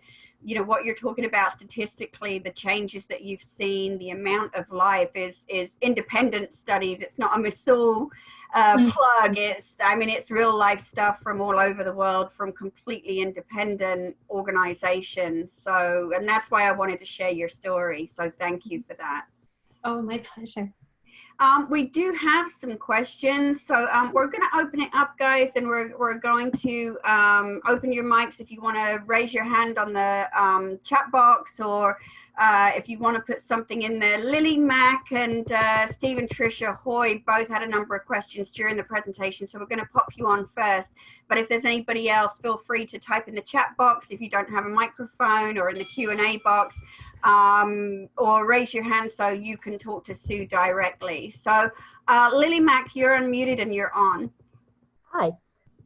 Speaker 1: you know, what you're talking about statistically, the changes that you've seen, the amount of life is independent studies. It's not a Misool plug. It's real life stuff from all over the world, from completely independent organizations. So, and that's why I wanted to share your story. So thank you for that.
Speaker 2: Oh, my pleasure.
Speaker 1: We do have some questions, so we're going to open it up, guys, and we're going to open your mics if you want to raise your hand on the chat box, or if you want to put something in there. Lily Mack and Steve and Tricia Hoy both had a number of questions during the presentation, so we're going to pop you on first. But if there's anybody else, feel free to type in the chat box if you don't have a microphone, or in the Q&A box. Or raise your hand so you can talk to Sue directly. So Lily Mack, you're unmuted and you're on.
Speaker 3: Hi.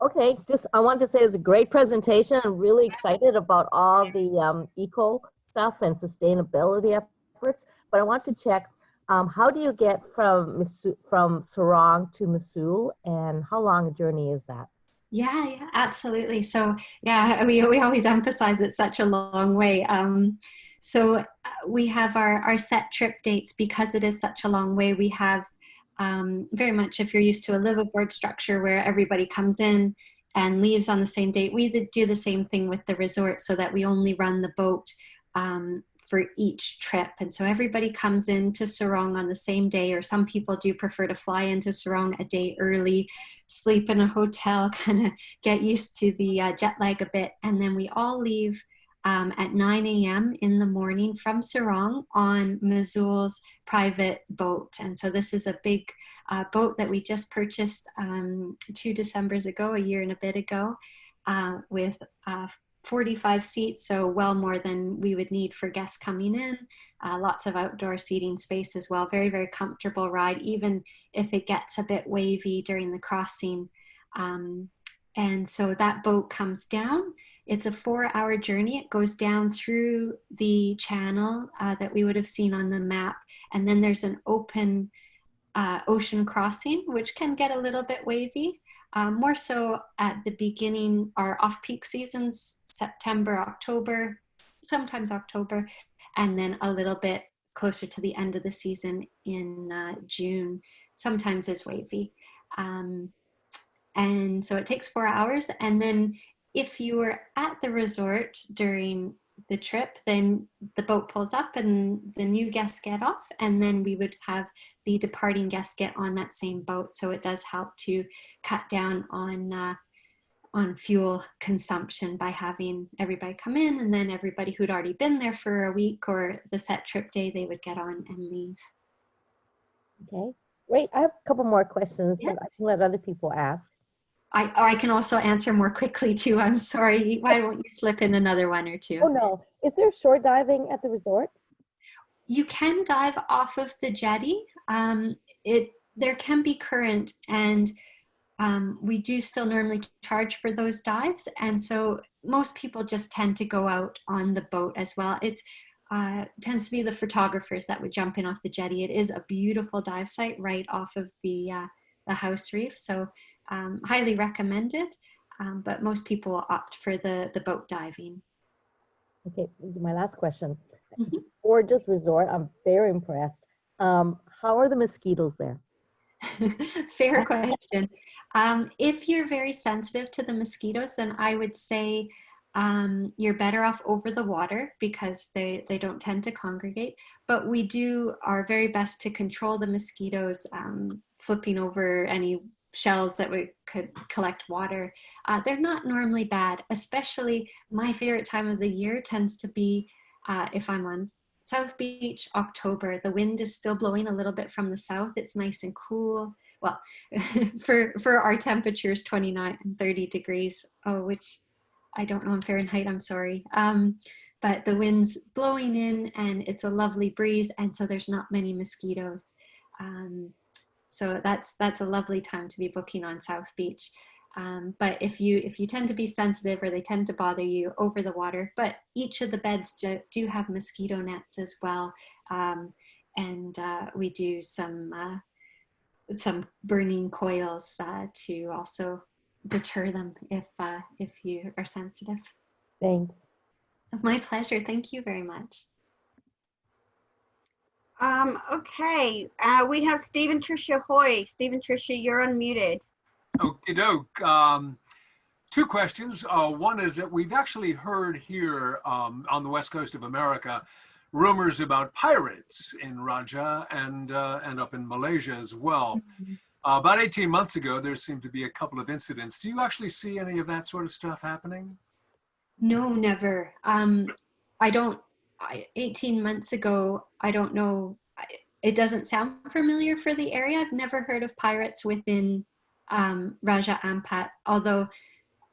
Speaker 3: Okay, I wanted to say it's a great presentation. I'm really excited about all the eco stuff and sustainability efforts, but I want to check, how do you get from Sarong to Misool, and how long a journey is that?
Speaker 2: Yeah, absolutely. So yeah, we always emphasize it's such a long way. So we have our set trip dates because it is such a long way. We have very much, if you're used to a liveaboard structure where everybody comes in and leaves on the same date, we do the same thing with the resort, so that we only run the boat for each trip. And so everybody comes into Sarong on the same day, or some people do prefer to fly into Sarong a day early, sleep in a hotel, kind of get used to the jet lag a bit. And then we all leave at 9 a.m. in the morning from Sarong on Misool's private boat. And so this is a big boat that we just purchased 2 Decembers ago, a year and a bit ago, with 45 seats, so well more than we would need for guests coming in. Lots of outdoor seating space as well. Very, very comfortable ride, even if it gets a bit wavy during the crossing. And so that boat comes down. It's a 4-hour journey. It goes down through the channel that we would have seen on the map. And then there's an open ocean crossing, which can get a little bit wavy. More so at the beginning, our off-peak seasons, September, October, sometimes October, and then a little bit closer to the end of the season in June, sometimes is wavy. And so it takes 4 hours. And then if you were at the resort during the trip, then the boat pulls up and the new guests get off, and then we would have the departing guests get on that same boat. So it does help to cut down on fuel consumption by having everybody come in, and then everybody who'd already been there for a week or the set trip day, they would get on and leave.
Speaker 3: Okay, great. I have a couple more questions,
Speaker 2: Yeah.
Speaker 3: but I can let other people ask.
Speaker 2: I can also answer more quickly too. I'm sorry. Why don't you slip in another one or two?
Speaker 3: Oh no, is there shore diving at the resort?
Speaker 2: You can dive off of the jetty. There can be current, and we do still normally charge for those dives. And so most people just tend to go out on the boat as well. It tends to be the photographers that would jump in off the jetty. It is a beautiful dive site right off of the house reef. So highly recommended, but most people opt for the boat diving.
Speaker 3: Okay, this is my last question.
Speaker 2: Mm-hmm.
Speaker 3: Gorgeous resort. I'm very impressed. How are the mosquitoes there?
Speaker 2: Fair question. If you're very sensitive to the mosquitoes, then I would say you're better off over the water because they don't tend to congregate. But we do our very best to control the mosquitoes, flipping over any shells that we could collect water. They're not normally bad, especially my favorite time of the year tends to be if I'm on South Beach, October. The wind is still blowing a little bit from the south. It's nice and cool. Well, for our temperatures, 29 and 30 degrees, which I don't know in Fahrenheit, I'm sorry. But the wind's blowing in and it's a lovely breeze. And so there's not many mosquitoes. So that's a lovely time to be booking on South Beach. But if you tend to be sensitive or they tend to bother you, over the water. But each of the beds do have mosquito nets as well. And we do some burning coils to also deter them if you are sensitive.
Speaker 3: Thanks.
Speaker 2: My pleasure. Thank you very much.
Speaker 1: Okay, we have Stephen Tricia Hoy. Stephen Tricia, you're unmuted.
Speaker 4: Okie doke. Two questions. One is that we've actually heard here on the west coast of America rumors about pirates in Raja and up in Malaysia as well. About 18 months ago, there seemed to be a couple of incidents. Do you actually see any of that sort of stuff happening?
Speaker 2: No, never. 18 months ago, I don't know. It doesn't sound familiar for the area. I've never heard of pirates within Raja Ampat, although,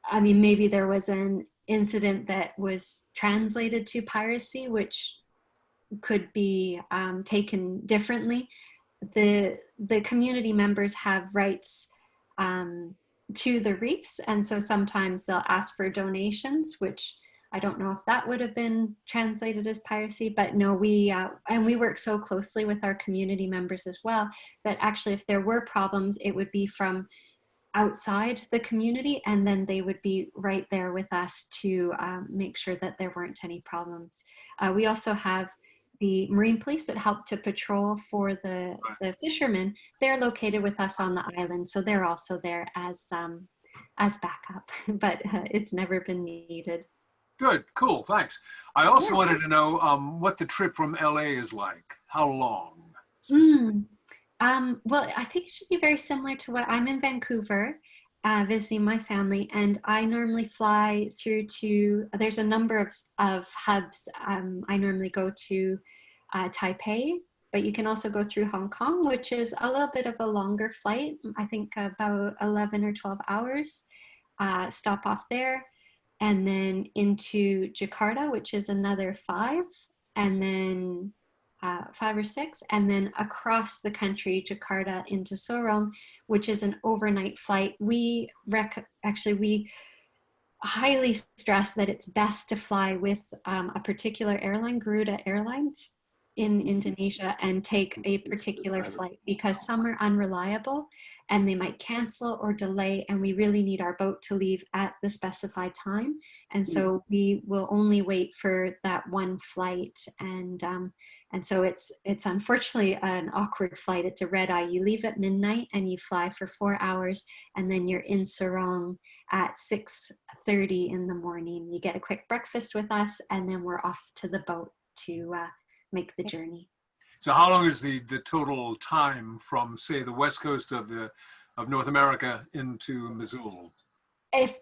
Speaker 2: I mean, maybe there was an incident that was translated to piracy, which could be taken differently. The community members have rights to the reefs, and so sometimes they'll ask for donations, which I don't know if that would have been translated as piracy, but no, we work so closely with our community members as well that actually if there were problems, it would be from outside the community, and then they would be right there with us to make sure that there weren't any problems. We also have the Marine Police that help to patrol for the fishermen. They're located with us on the island, so they're also there as backup, but it's never been needed.
Speaker 4: Good, cool, thanks. I also wanted to know what the trip from LA is like. How long?
Speaker 2: Well, I think it should be very similar to what I'm in Vancouver, visiting my family, and I normally fly through to, there's a number of hubs. I normally go to Taipei, but you can also go through Hong Kong, which is a little bit of a longer flight, I think about 11 or 12 hours, stop off there, and then into Jakarta, which is another 5, and then 5 or 6, and then across the country, Jakarta into Sorong, which is an overnight flight. We highly stress that it's best to fly with a particular airline, Garuda Airlines in Indonesia, and take a particular flight because some are unreliable and they might cancel or delay, and we really need our boat to leave at the specified time. And so we will only wait for that one flight. And so it's unfortunately an awkward flight. It's a red eye. You leave at midnight and you fly for 4 hours, and then you're in Sorong at 6:30 in the morning. You get a quick breakfast with us, and then we're off to the boat to make the journey.
Speaker 4: So how long is the total time from, say, the west coast of North America into Misool?
Speaker 2: If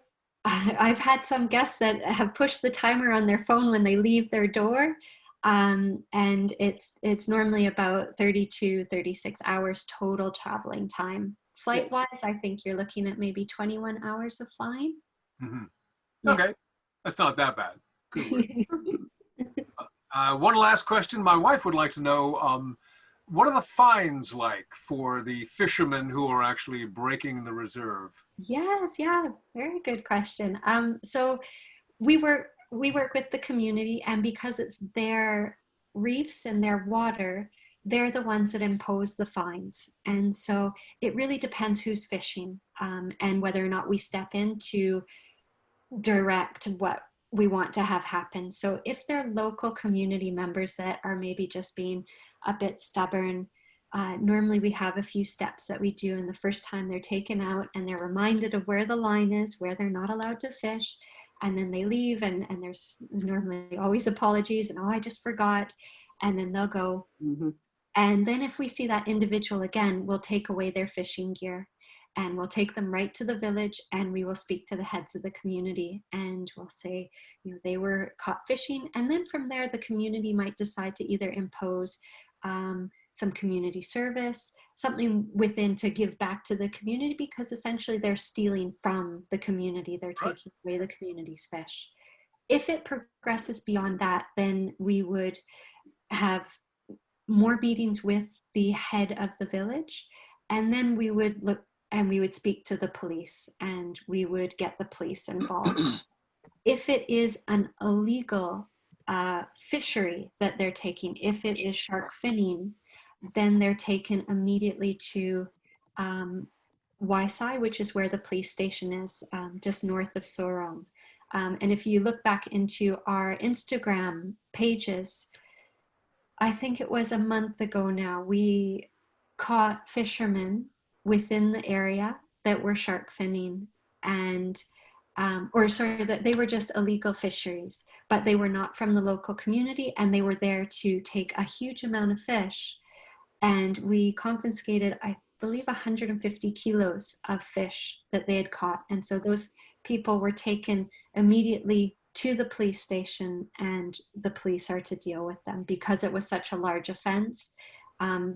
Speaker 2: I've had some guests that have pushed the timer on their phone when they leave their door, and it's normally about 32, 36 hours total traveling time. Flight-wise, I think you're looking at maybe 21 hours of flying.
Speaker 4: Mm-hmm.
Speaker 2: Yeah.
Speaker 4: Okay, that's not that bad. Good. One last question. My wife would like to know, what are the fines like for the fishermen who are actually breaking the reserve?
Speaker 2: Yes, yeah, very good question. So we work with the community, and because it's their reefs and their water, they're the ones that impose the fines. And so it really depends who's fishing, and whether or not we step in to direct what we want to have happen. So if they're local community members that are maybe just being a bit stubborn, normally we have a few steps that we do. And the first time they're taken out and they're reminded of where the line is, where they're not allowed to fish. and then they leave, and there's normally always apologies and, oh, I just forgot, and then they'll go.
Speaker 5: Mm-hmm.
Speaker 2: And then if we see that individual again, we'll take away their fishing gear and we'll take them right to the village, and we will speak to the heads of the community, and we'll say, they were caught fishing. And then from there, the community might decide to either impose some community service, something within to give back to the community, because essentially they're stealing from the community. They're taking away the community's fish. If it progresses beyond that, then we would have more meetings with the head of the village, and then we would look and we would speak to the police, and we would get the police involved. If it is an illegal fishery that they're taking, if it is shark finning, then they're taken immediately to Waisai, which is where the police station is, just north of Sorong. And if you look back into our Instagram pages, I think it was a month ago now, we caught fishermen within the area that were shark finning, and that they were just illegal fisheries, but they were not from the local community, and they were there to take a huge amount of fish. And we confiscated, I believe, 150 kilos of fish that they had caught. And so those people were taken immediately to the police station, and the police are to deal with them because it was such a large offense.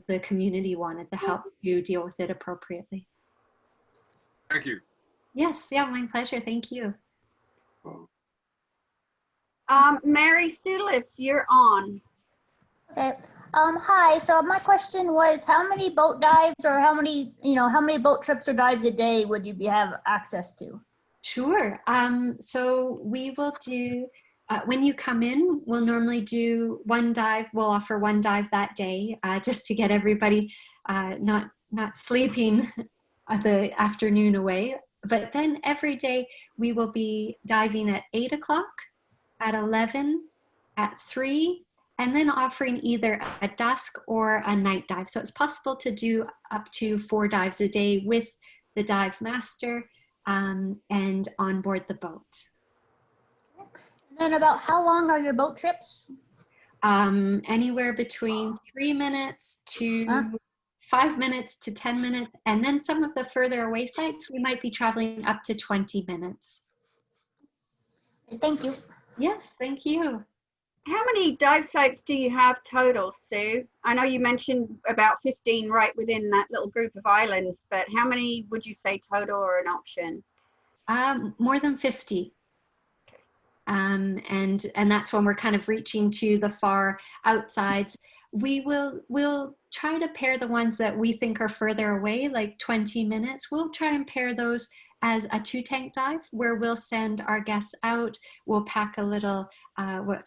Speaker 2: The community wanted to help you deal with it appropriately.
Speaker 4: Thank you.
Speaker 2: Yes, yeah, my pleasure. Thank you.
Speaker 1: Mary Sulis, you're on.
Speaker 6: Okay. Hi. So my question was, how many boat dives, or how many boat trips or dives a day would you have access to?
Speaker 2: Sure. So we will do, when you come in, we'll normally do one dive. We'll offer one dive that day, just to get everybody not sleeping the afternoon away. But then every day we will be diving at 8 o'clock, at 11, at 3, and then offering either a dusk or a night dive. So it's possible to do up to 4 dives a day with the dive master and on board the boat.
Speaker 6: And then about how long are your boat trips?
Speaker 2: Anywhere between 3 minutes to 5 minutes to 10 minutes. And then some of the further away sites, we might be traveling up to 20 minutes.
Speaker 6: Thank you.
Speaker 2: Yes, thank you.
Speaker 1: How many dive sites do you have total, Sue? I know you mentioned about 15 right within that little group of islands, but how many would you say total or an option?
Speaker 2: More than 50. And that's when we're kind of reaching to the far outsides. We'll try to pair the ones that we think are further away, like 20 minutes. We'll try and pair those as a 2-tank dive, where we'll send our guests out. We'll pack a little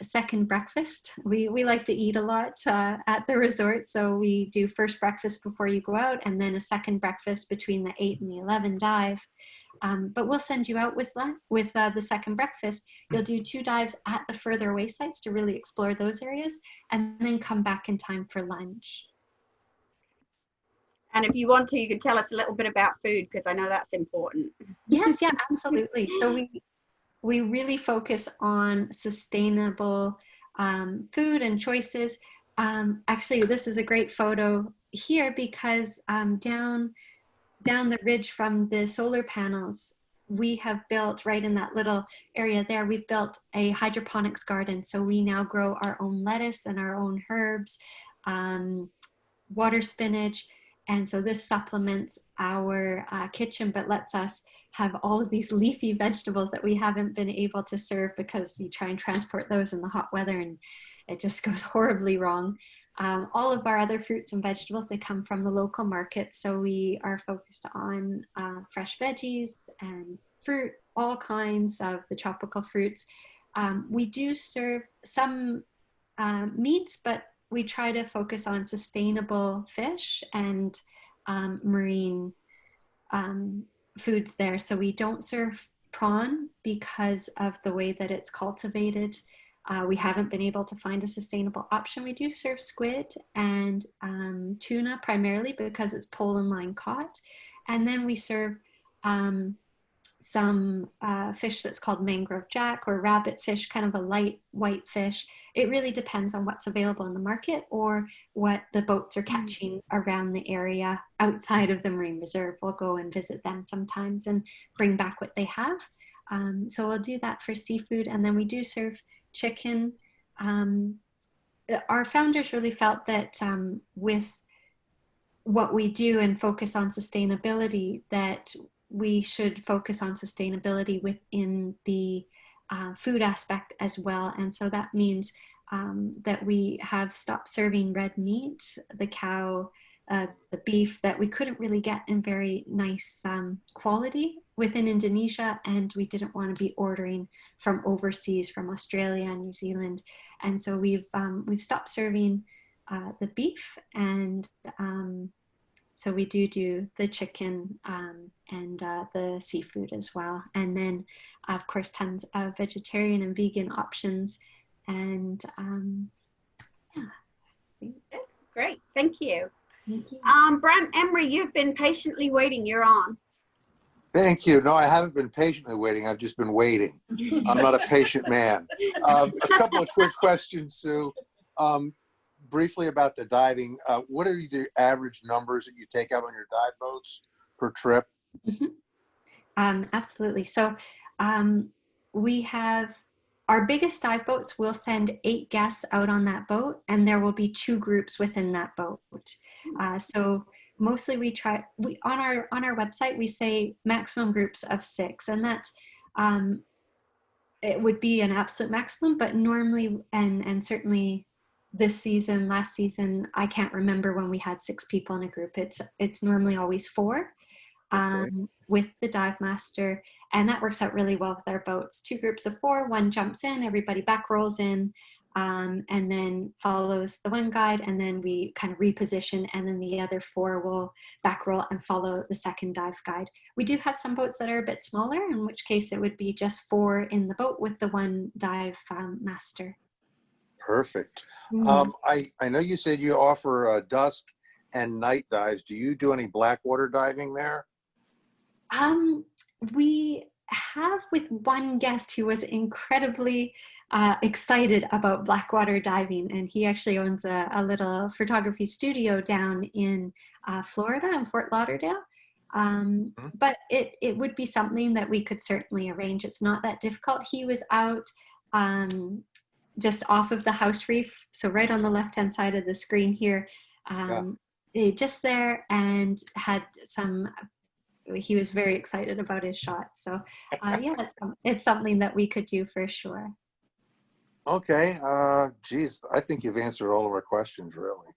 Speaker 2: second breakfast. We like to eat a lot at the resort, so we do first breakfast before you go out, and then a second breakfast between the 8 and the 11 dive. But we'll send you out with the second breakfast. You'll do 2 dives at the further away sites to really explore those areas, and then come back in time for lunch.
Speaker 1: And if you want to, you can tell us a little bit about food, because I know that's important.
Speaker 2: Yes, yeah, absolutely. So we really focus on sustainable food and choices. Actually, this is a great photo here, because down the ridge from the solar panels, we have built, right in that little area there, we've built a hydroponics garden. So we now grow our own lettuce and our own herbs, water spinach. And so this supplements our kitchen, but lets us have all of these leafy vegetables that we haven't been able to serve, because you try and transport those in the hot weather and it just goes horribly wrong. All of our other fruits and vegetables, they come from the local market. So we are focused on fresh veggies and fruit, all kinds of the tropical fruits. We do serve some meats, but we try to focus on sustainable fish and marine foods there. So we don't serve prawn because of the way that it's cultivated. We haven't been able to find a sustainable option. We do serve squid and tuna primarily because it's pole and line caught. And then we serve some fish that's called mangrove jack or rabbit fish, kind of a light white fish. It really depends on what's available in the market or what the boats are catching around the area outside of the marine reserve. We'll go and visit them sometimes and bring back what they have. So we'll do that for seafood, and then we do serve chicken. Our founders really felt that with what we do and focus on sustainability, that we should focus on sustainability within the food aspect as well. And so that means that we have stopped serving red meat, the cow, the beef that we couldn't really get in very nice quality within Indonesia, and we didn't want to be ordering from overseas, from Australia and New Zealand. And so we've stopped serving the beef, and so we do the chicken and the seafood as well. And then, of course, tons of vegetarian and vegan options. And yeah.
Speaker 1: Great, thank you.
Speaker 2: Thank you.
Speaker 1: Brant Emery, you've been patiently waiting. You're on.
Speaker 5: Thank you. No, I haven't been patiently waiting. I've just been waiting. I'm not a patient man. A couple of quick questions, Sue. Briefly about the diving. What are the average numbers that you take out on your dive boats per trip?
Speaker 2: Mm-hmm. Absolutely. So we have our biggest dive boats. We'll send 8 guests out on that boat, and there will be 2 groups within that boat. So mostly on our website we say maximum groups of 6, and that's it would be an absolute maximum, but normally and certainly this season, last season, I can't remember when we had 6 people in a group. It's normally always 4 with the dive master, and that works out really well with our boats. 2 groups of 4, one jumps in, everybody back rolls in, and then follows the one guide, and then we kind of reposition, and then the other 4 will back roll and follow the second dive guide. We do have some boats that are a bit smaller, in which case it would be just 4 in the boat with the one dive master.
Speaker 5: Perfect. I know you said you offer dusk and night dives. Do you do any blackwater diving there?
Speaker 2: We have with one guest who was incredibly excited about blackwater diving, and he actually owns a little photography studio down in Florida, in Fort Lauderdale. But it would be something that we could certainly arrange. It's not that difficult. He was out just off of the house reef, so right on the left-hand side of the screen here, just there, and had he was very excited about his shot. So yeah, it's something that we could do for sure.
Speaker 5: Okay. Geez, I think you've answered all of our questions, really.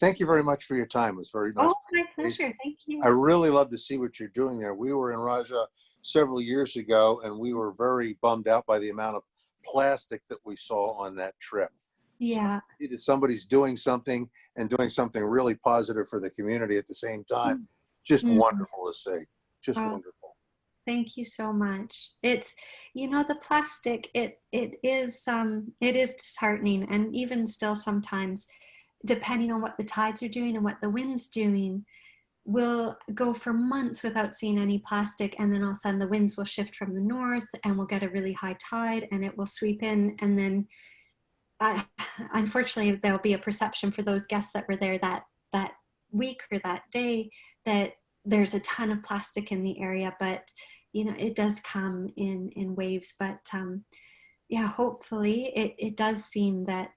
Speaker 5: Thank you very much for your time. It was very nice.
Speaker 2: Oh, my pleasure. Thank you.
Speaker 5: I really love to see what you're doing there. We were in Raja several years ago, and we were very bummed out by the amount of plastic that we saw on that trip.
Speaker 2: Yeah.
Speaker 5: So that somebody's doing something and doing something really positive for the community at the same time. Just wonderful to see. Just wonderful.
Speaker 2: Thank you so much. It's, the plastic, it is disheartening, and even still sometimes, depending on what the tides are doing and what the wind's doing, we'll go for months without seeing any plastic, and then all of a sudden the winds will shift from the north and we'll get a really high tide and it will sweep in, and then unfortunately there'll be a perception for those guests that were there that week or that day that there's a ton of plastic in the area, but it does come in waves. But yeah, hopefully it does seem that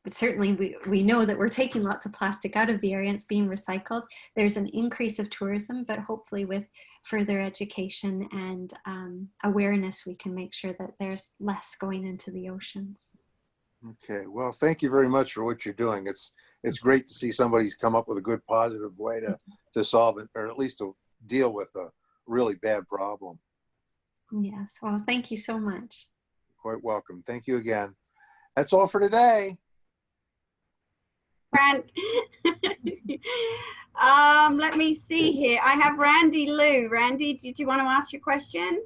Speaker 2: certainly we know that we're taking lots of plastic out of the area and it's being recycled. There's an increase of tourism, but hopefully with further education and awareness, we can make sure that there's less going into the oceans.
Speaker 5: Okay, well, thank you very much for what you're doing. It's great to see somebody's come up with a good positive way to solve it, or at least to deal with a really bad problem.
Speaker 2: Yes, well, thank you so much.
Speaker 5: Quite welcome. Thank you again. That's all for today.
Speaker 1: Brant. Let me see here. I have Randy Liu. Randy, did you want to ask your question?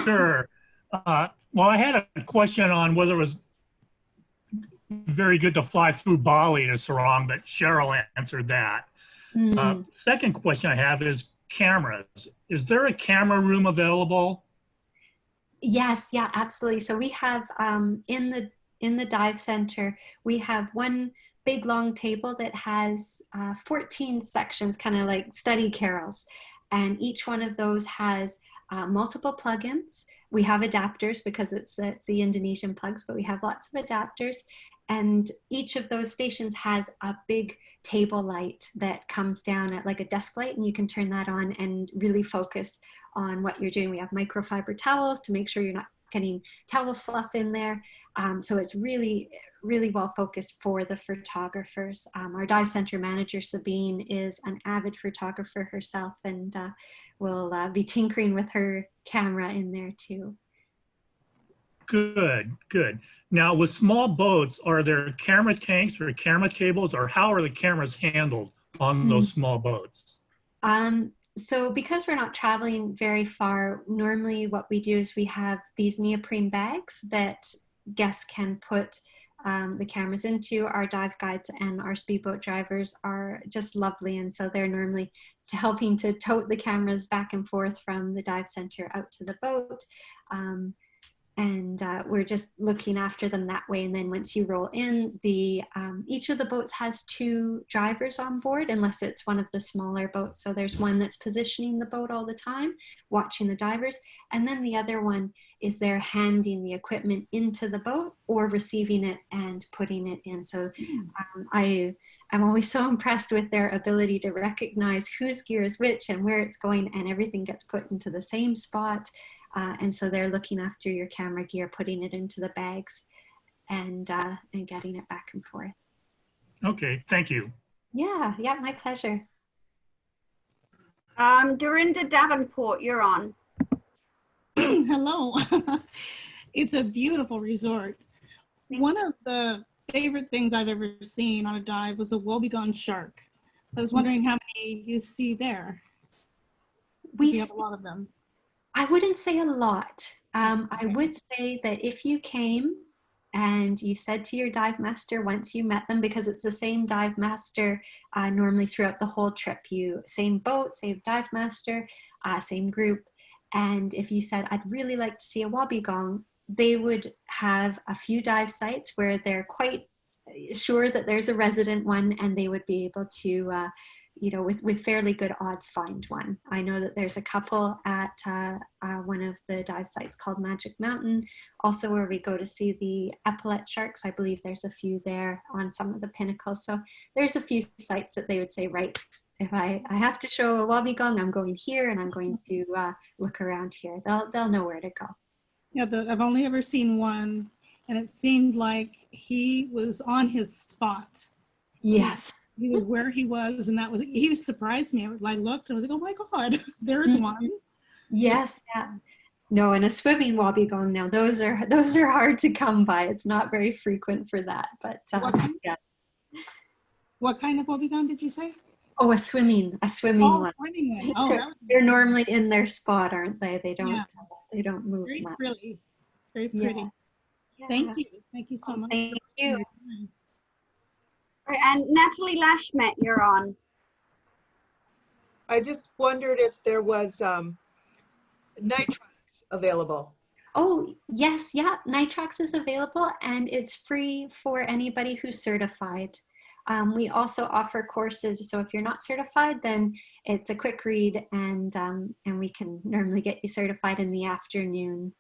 Speaker 7: Sure. Well, I had a question on whether it was very good to fly through Bali to Sarong, but Cheryl answered that. Second question I have is, cameras. Is there a camera room available?
Speaker 2: Yes, yeah, absolutely. So we have in the dive center, we have one big long table that has 14 sections, kind of like study carrels. And each one of those has multiple plugins. We have adapters because it's the Indonesian plugs, but we have lots of adapters. And each of those stations has a big table light that comes down at like a desk light, and you can turn that on and really focus on what you're doing. We have microfiber towels to make sure you're not getting towel fluff in there. So it's really, really well focused for the photographers. Our dive center manager, Sabine, is an avid photographer herself, and will be tinkering with her camera in there too.
Speaker 7: Good, good. Now, with small boats, are there camera tanks or camera tables, or how are the cameras handled on those small boats?
Speaker 2: So because we're not traveling very far, normally what we do is we have these neoprene bags that guests can put the cameras into. Our dive guides and our speedboat drivers are just lovely, and so they're normally helping to tote the cameras back and forth from the dive center out to the boat. And we're just looking after them that way. And then once you roll in, each of the boats has 2 drivers on board, unless it's one of the smaller boats. So there's one that's positioning the boat all the time, watching the divers, and then the other one is there handing the equipment into the boat or receiving it and putting it in. So I'm always so impressed with their ability to recognize whose gear is which and where it's going, and everything gets put into the same spot. And so they're looking after your camera gear, putting it into the bags, and getting it back and forth.
Speaker 7: Okay, thank you.
Speaker 2: Yeah, my pleasure.
Speaker 1: Dorinda Davenport, you're on.
Speaker 8: Hello. It's a beautiful resort. One of the favorite things I've ever seen on a dive was a woebegone shark. So I was wondering how many you see there. We have a lot of them.
Speaker 2: I wouldn't say a lot. I would say that if you came and you said to your dive master once you met them, because it's the same dive master normally throughout the whole trip, same boat, same dive master, same group. And if you said, I'd really like to see a woebegone, they would have a few dive sites where they're quite sure that there's a resident one, and they would be able to with fairly good odds find one. I know that there's a couple at one of the dive sites called Magic Mountain, also where we go to see the epaulet sharks. I believe there's a few there on some of the pinnacles. So there's a few sites that they would say, right, if I have to show a woebegone, I'm going here, and I'm going to look around here. They'll know where to go. Yeah,
Speaker 8: I've only ever seen one, and it seemed like he was on his spot.
Speaker 2: Yes.
Speaker 8: He was where he was, and he surprised me. I looked and I was like, oh my God, there's one.
Speaker 2: Yes, yeah. No, and a swimming woebegone now, those are hard to come by. It's not very frequent for that, but yeah.
Speaker 8: What kind of woebegone did you say?
Speaker 2: Oh, a swimming one.
Speaker 8: Swimming one. Oh,
Speaker 2: they're normally in their spot, aren't they? They don't move
Speaker 8: very
Speaker 2: much.
Speaker 8: Pretty. Very pretty.
Speaker 2: Yeah.
Speaker 8: Thank you so much.
Speaker 2: Thank you.
Speaker 1: Right, and Natalie Lashmet, you're on.
Speaker 9: I just wondered if there was nitrox available.
Speaker 2: Oh, yes, yeah, nitrox is available, and it's free for anybody who's certified. We also offer courses, so if you're not certified, then it's a quick read, and we can normally get you certified in the afternoon.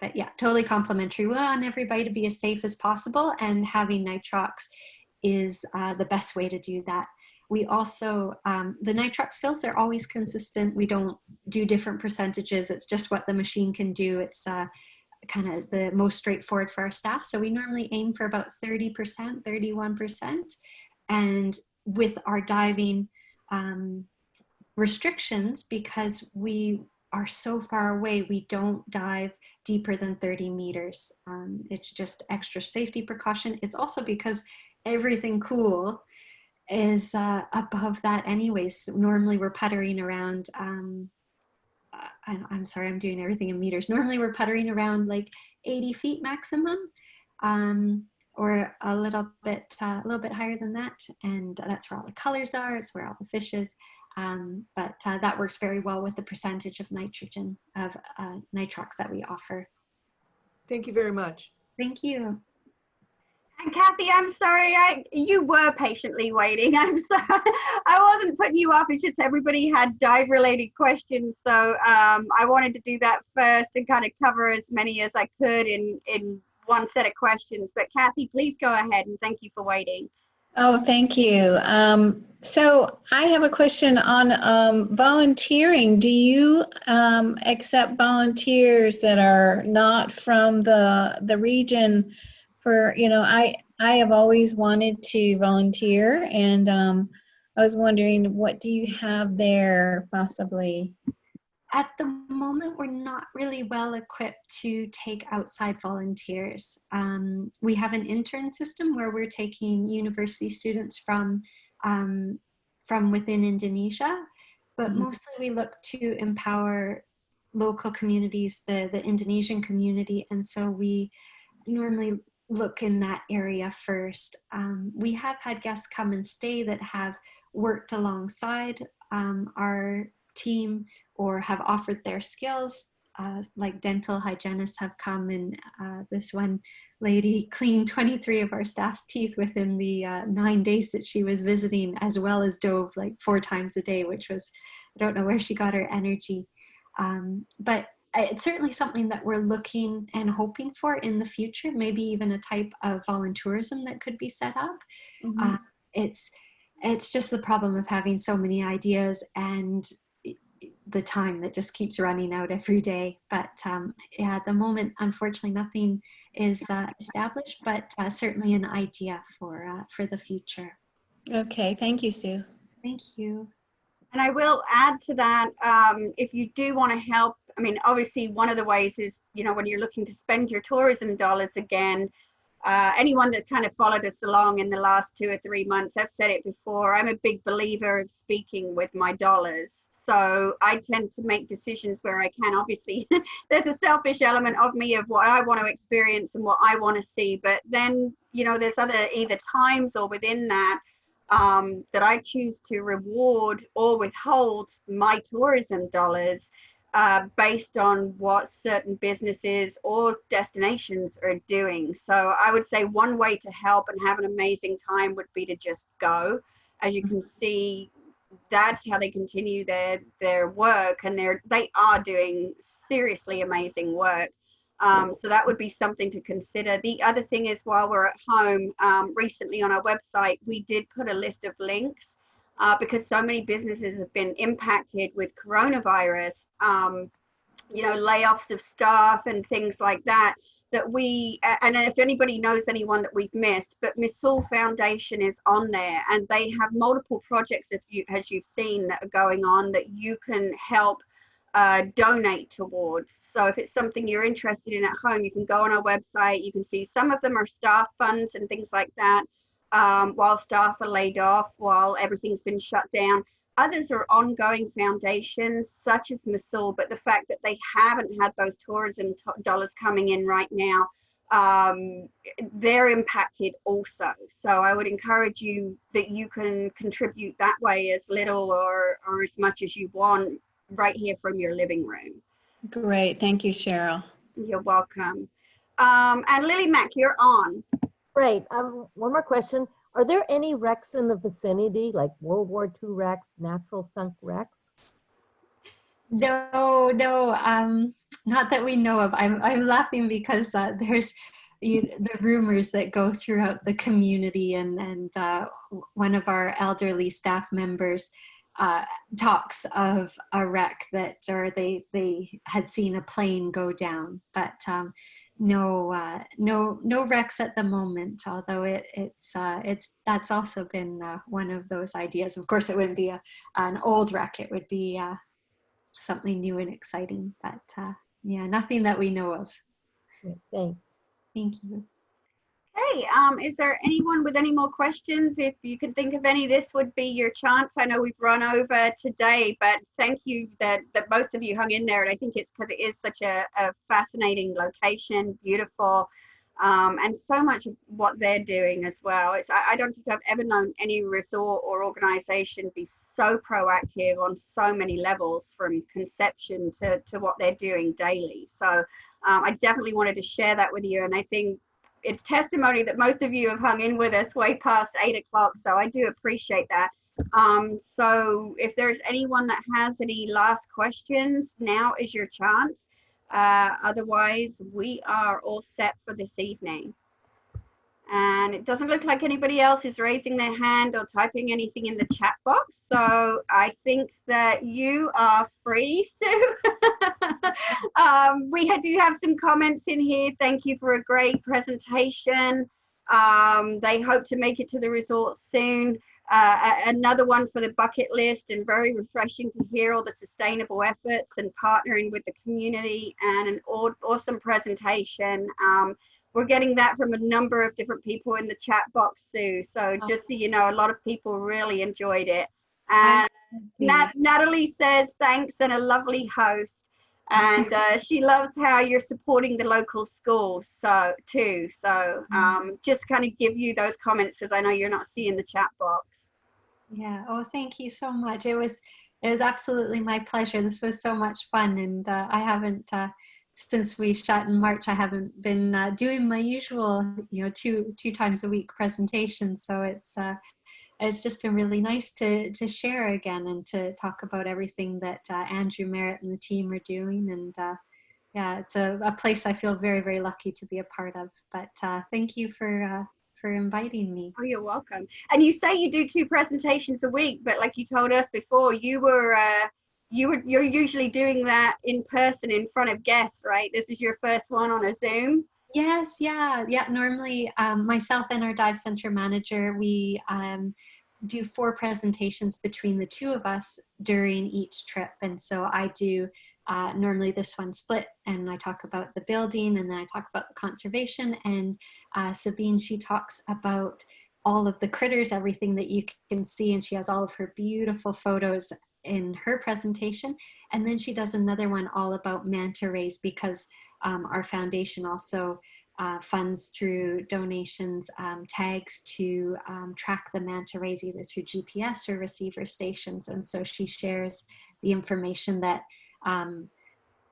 Speaker 2: But yeah, totally complimentary. We want everybody to be as safe as possible, and having nitrox is the best way to do that. We also, the nitrox fills, they're always consistent. We don't do different percentages. It's just what the machine can do. It's kind of the most straightforward for our staff. So we normally aim for about 30%, 31%. And with our diving restrictions, because we are so far away, we don't dive deeper than 30 meters. It's just extra safety precaution. It's also because everything cool is above that anyways. So normally we're puttering around, I'm sorry, I'm doing everything in meters. Normally we're puttering around like 80 feet maximum, or a little bit higher than that. And that's where all the colors are, it's where all the fish is. but that works very well with the percentage of nitrogen, of nitrox that we offer.
Speaker 9: Thank you very much.
Speaker 2: Thank you.
Speaker 1: And Kathy, I'm sorry, you were patiently waiting. I'm sorry, I wasn't putting you off. It's just everybody had dive-related questions, so I wanted to do that first and kind of cover as many as I could in one set of questions. But Kathy, please go ahead, and thank you for waiting.
Speaker 10: Oh, thank you. So I have a question on volunteering. Do you accept volunteers that are not from the region? For, I have always wanted to volunteer, and I was wondering, what do you have there possibly?
Speaker 2: At the moment, we're not really well equipped to take outside volunteers. We have an intern system where we're taking university students from within Indonesia, but mostly we look to empower local communities, the Indonesian community, and so we normally look in that area first. We have had guests come and stay that have worked alongside our team or have offered their skills, like dental hygienists have come, and this one lady cleaned 23 of our staff's teeth within the 9 days that she was visiting, as well as dove like 4 times a day, which was, I don't know where she got her energy. But it's certainly something that we're looking and hoping for in the future, maybe even a type of volunteerism that could be set up. It's just the problem of having so many ideas and the time that just keeps running out every day. But yeah, at the moment, unfortunately, nothing is established, but certainly an idea for the future.
Speaker 10: Okay, thank you, Sue.
Speaker 2: Thank you.
Speaker 1: And I will add to that, if you do want to help, I mean, obviously one of the ways is, when you're looking to spend your tourism dollars again, anyone that's kind of followed us along in the last 2 or 3 months, I've said it before, I'm a big believer of speaking with my dollars. So I tend to make decisions where I can. Obviously, there's a selfish element of me of what I want to experience and what I want to see. But then, there's other either times or within that that I choose to reward or withhold my tourism dollars based on what certain businesses or destinations are doing. So I would say one way to help and have an amazing time would be to just go. As you can see, that's how they continue their work, and they are doing seriously amazing work. So that would be something to consider. The other thing is, while we're at home, recently on our website, we did put a list of links because so many businesses have been impacted with coronavirus, layoffs of staff and things like that. And if anybody knows anyone that we've missed, but Misool Foundation is on there, and they have multiple projects, as you've seen, that are going on that you can help donate towards. So if it's something you're interested in at home, you can go on our website. You can see some of them are staff funds and things like that, while staff are laid off, while everything's been shut down. Others are ongoing foundations, such as Misool, but the fact that they haven't had those tourism dollars coming in right now, they're impacted also. So I would encourage you that you can contribute that way, as little or as much as you want, right here from your living room.
Speaker 10: Great, thank you, Cheryl.
Speaker 1: You're welcome. And Lily Mack, you're on.
Speaker 3: Great. One more question. Are there any wrecks in the vicinity, like World War II wrecks, natural sunk wrecks?
Speaker 2: No, not that we know of. I'm laughing because there's the rumors that go throughout the community, and one of our elderly staff members talks of a wreck or they had seen a plane go down, but no wrecks at the moment, although that's also been one of those ideas. Of course, it wouldn't be an old wreck, it would be something new and exciting, but yeah, nothing that we know of.
Speaker 3: Thanks.
Speaker 2: Thank you.
Speaker 1: Hey, is there anyone with any more questions? If you can think of any, this would be your chance. I know we've run over today, but thank you that most of you hung in there. And I think it's because it is such a fascinating location, beautiful. and so much of what they're doing as well. I don't think I've ever known any resort or organization be so proactive on so many levels, from conception to what they're doing daily. So I definitely wanted to share that with you, and I think it's testimony that most of you have hung in with us way past 8 o'clock, so I do appreciate that. So if there's anyone that has any last questions, now is your chance. Otherwise, we are all set for this evening. And it doesn't look like anybody else is raising their hand or typing anything in the chat box. So I think that you are free, Sue. We do have some comments in here. Thank you for a great presentation. They hope to make it to the resort soon. Another one for the bucket list, and very refreshing to hear all the sustainable efforts and partnering with the community, and an awesome presentation. We're getting that from a number of different people in the chat box, Sue. So just so you know, a lot of people really enjoyed it. And Natalie says thanks, and a lovely host. And she loves how you're supporting the local schools too. So just kind of give you those comments, because I know you're not seeing the chat box.
Speaker 2: Yeah. Oh, thank you so much. It was absolutely my pleasure. This was so much fun, and I haven't since we shot in March, I haven't been doing my usual, two times a week presentations. So it's just been really nice to share again and to talk about everything that Andrew, Merritt, and the team are doing. And yeah, it's a place I feel very, very lucky to be a part of. But thank you for inviting me.
Speaker 1: Oh, you're welcome. And you say you do 2 presentations a week, but like you told us before, you're usually doing that in person in front of guests, right? This is your first one on a Zoom?
Speaker 2: Yes, yeah. Normally, myself and our dive center manager, we do 4 presentations between the 2 of us during each trip. And so I do normally this one split, and I talk about the building, and then I talk about the conservation. And Sabine, she talks about all of the critters, everything that you can see, and she has all of her beautiful photos in her presentation. And then she does another one all about manta rays, because our foundation also funds through donations tags to track the manta rays, either through GPS or receiver stations. And so she shares the information that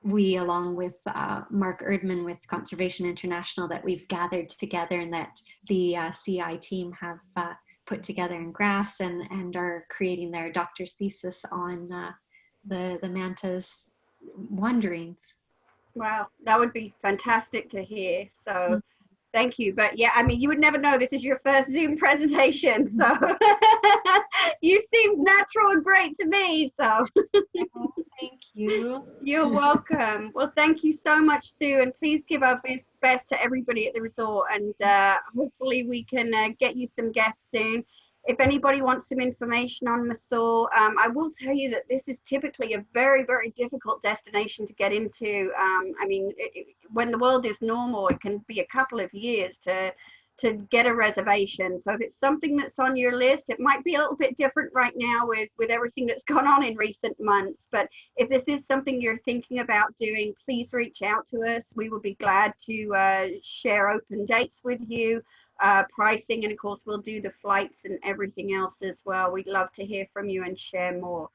Speaker 2: we, along with Mark Erdman with Conservation International, that we've gathered together, and that the CI team have put together in graphs, and are creating their doctor's thesis on the manta's wanderings.
Speaker 1: Wow, that would be fantastic to hear. So thank you. But yeah, I mean, you would never know. This is your first Zoom presentation. So you seemed natural and great to me. So
Speaker 2: thank you.
Speaker 1: You're welcome. Well, thank you so much, Sue. And please give our best to everybody at the resort. And hopefully we can get you some guests soon. If anybody wants some information on Misool, I will tell you that this is typically a very, very difficult destination to get into. I mean, when the world is normal, it can be a couple of years to get a reservation. So if it's something that's on your list, it might be a little bit different right now with everything that's gone on in recent months. But if this is something you're thinking about doing, please reach out to us. We will be glad to share open dates with you. Pricing, and of course we'll do the flights and everything else as well. We'd love to hear from you and share more.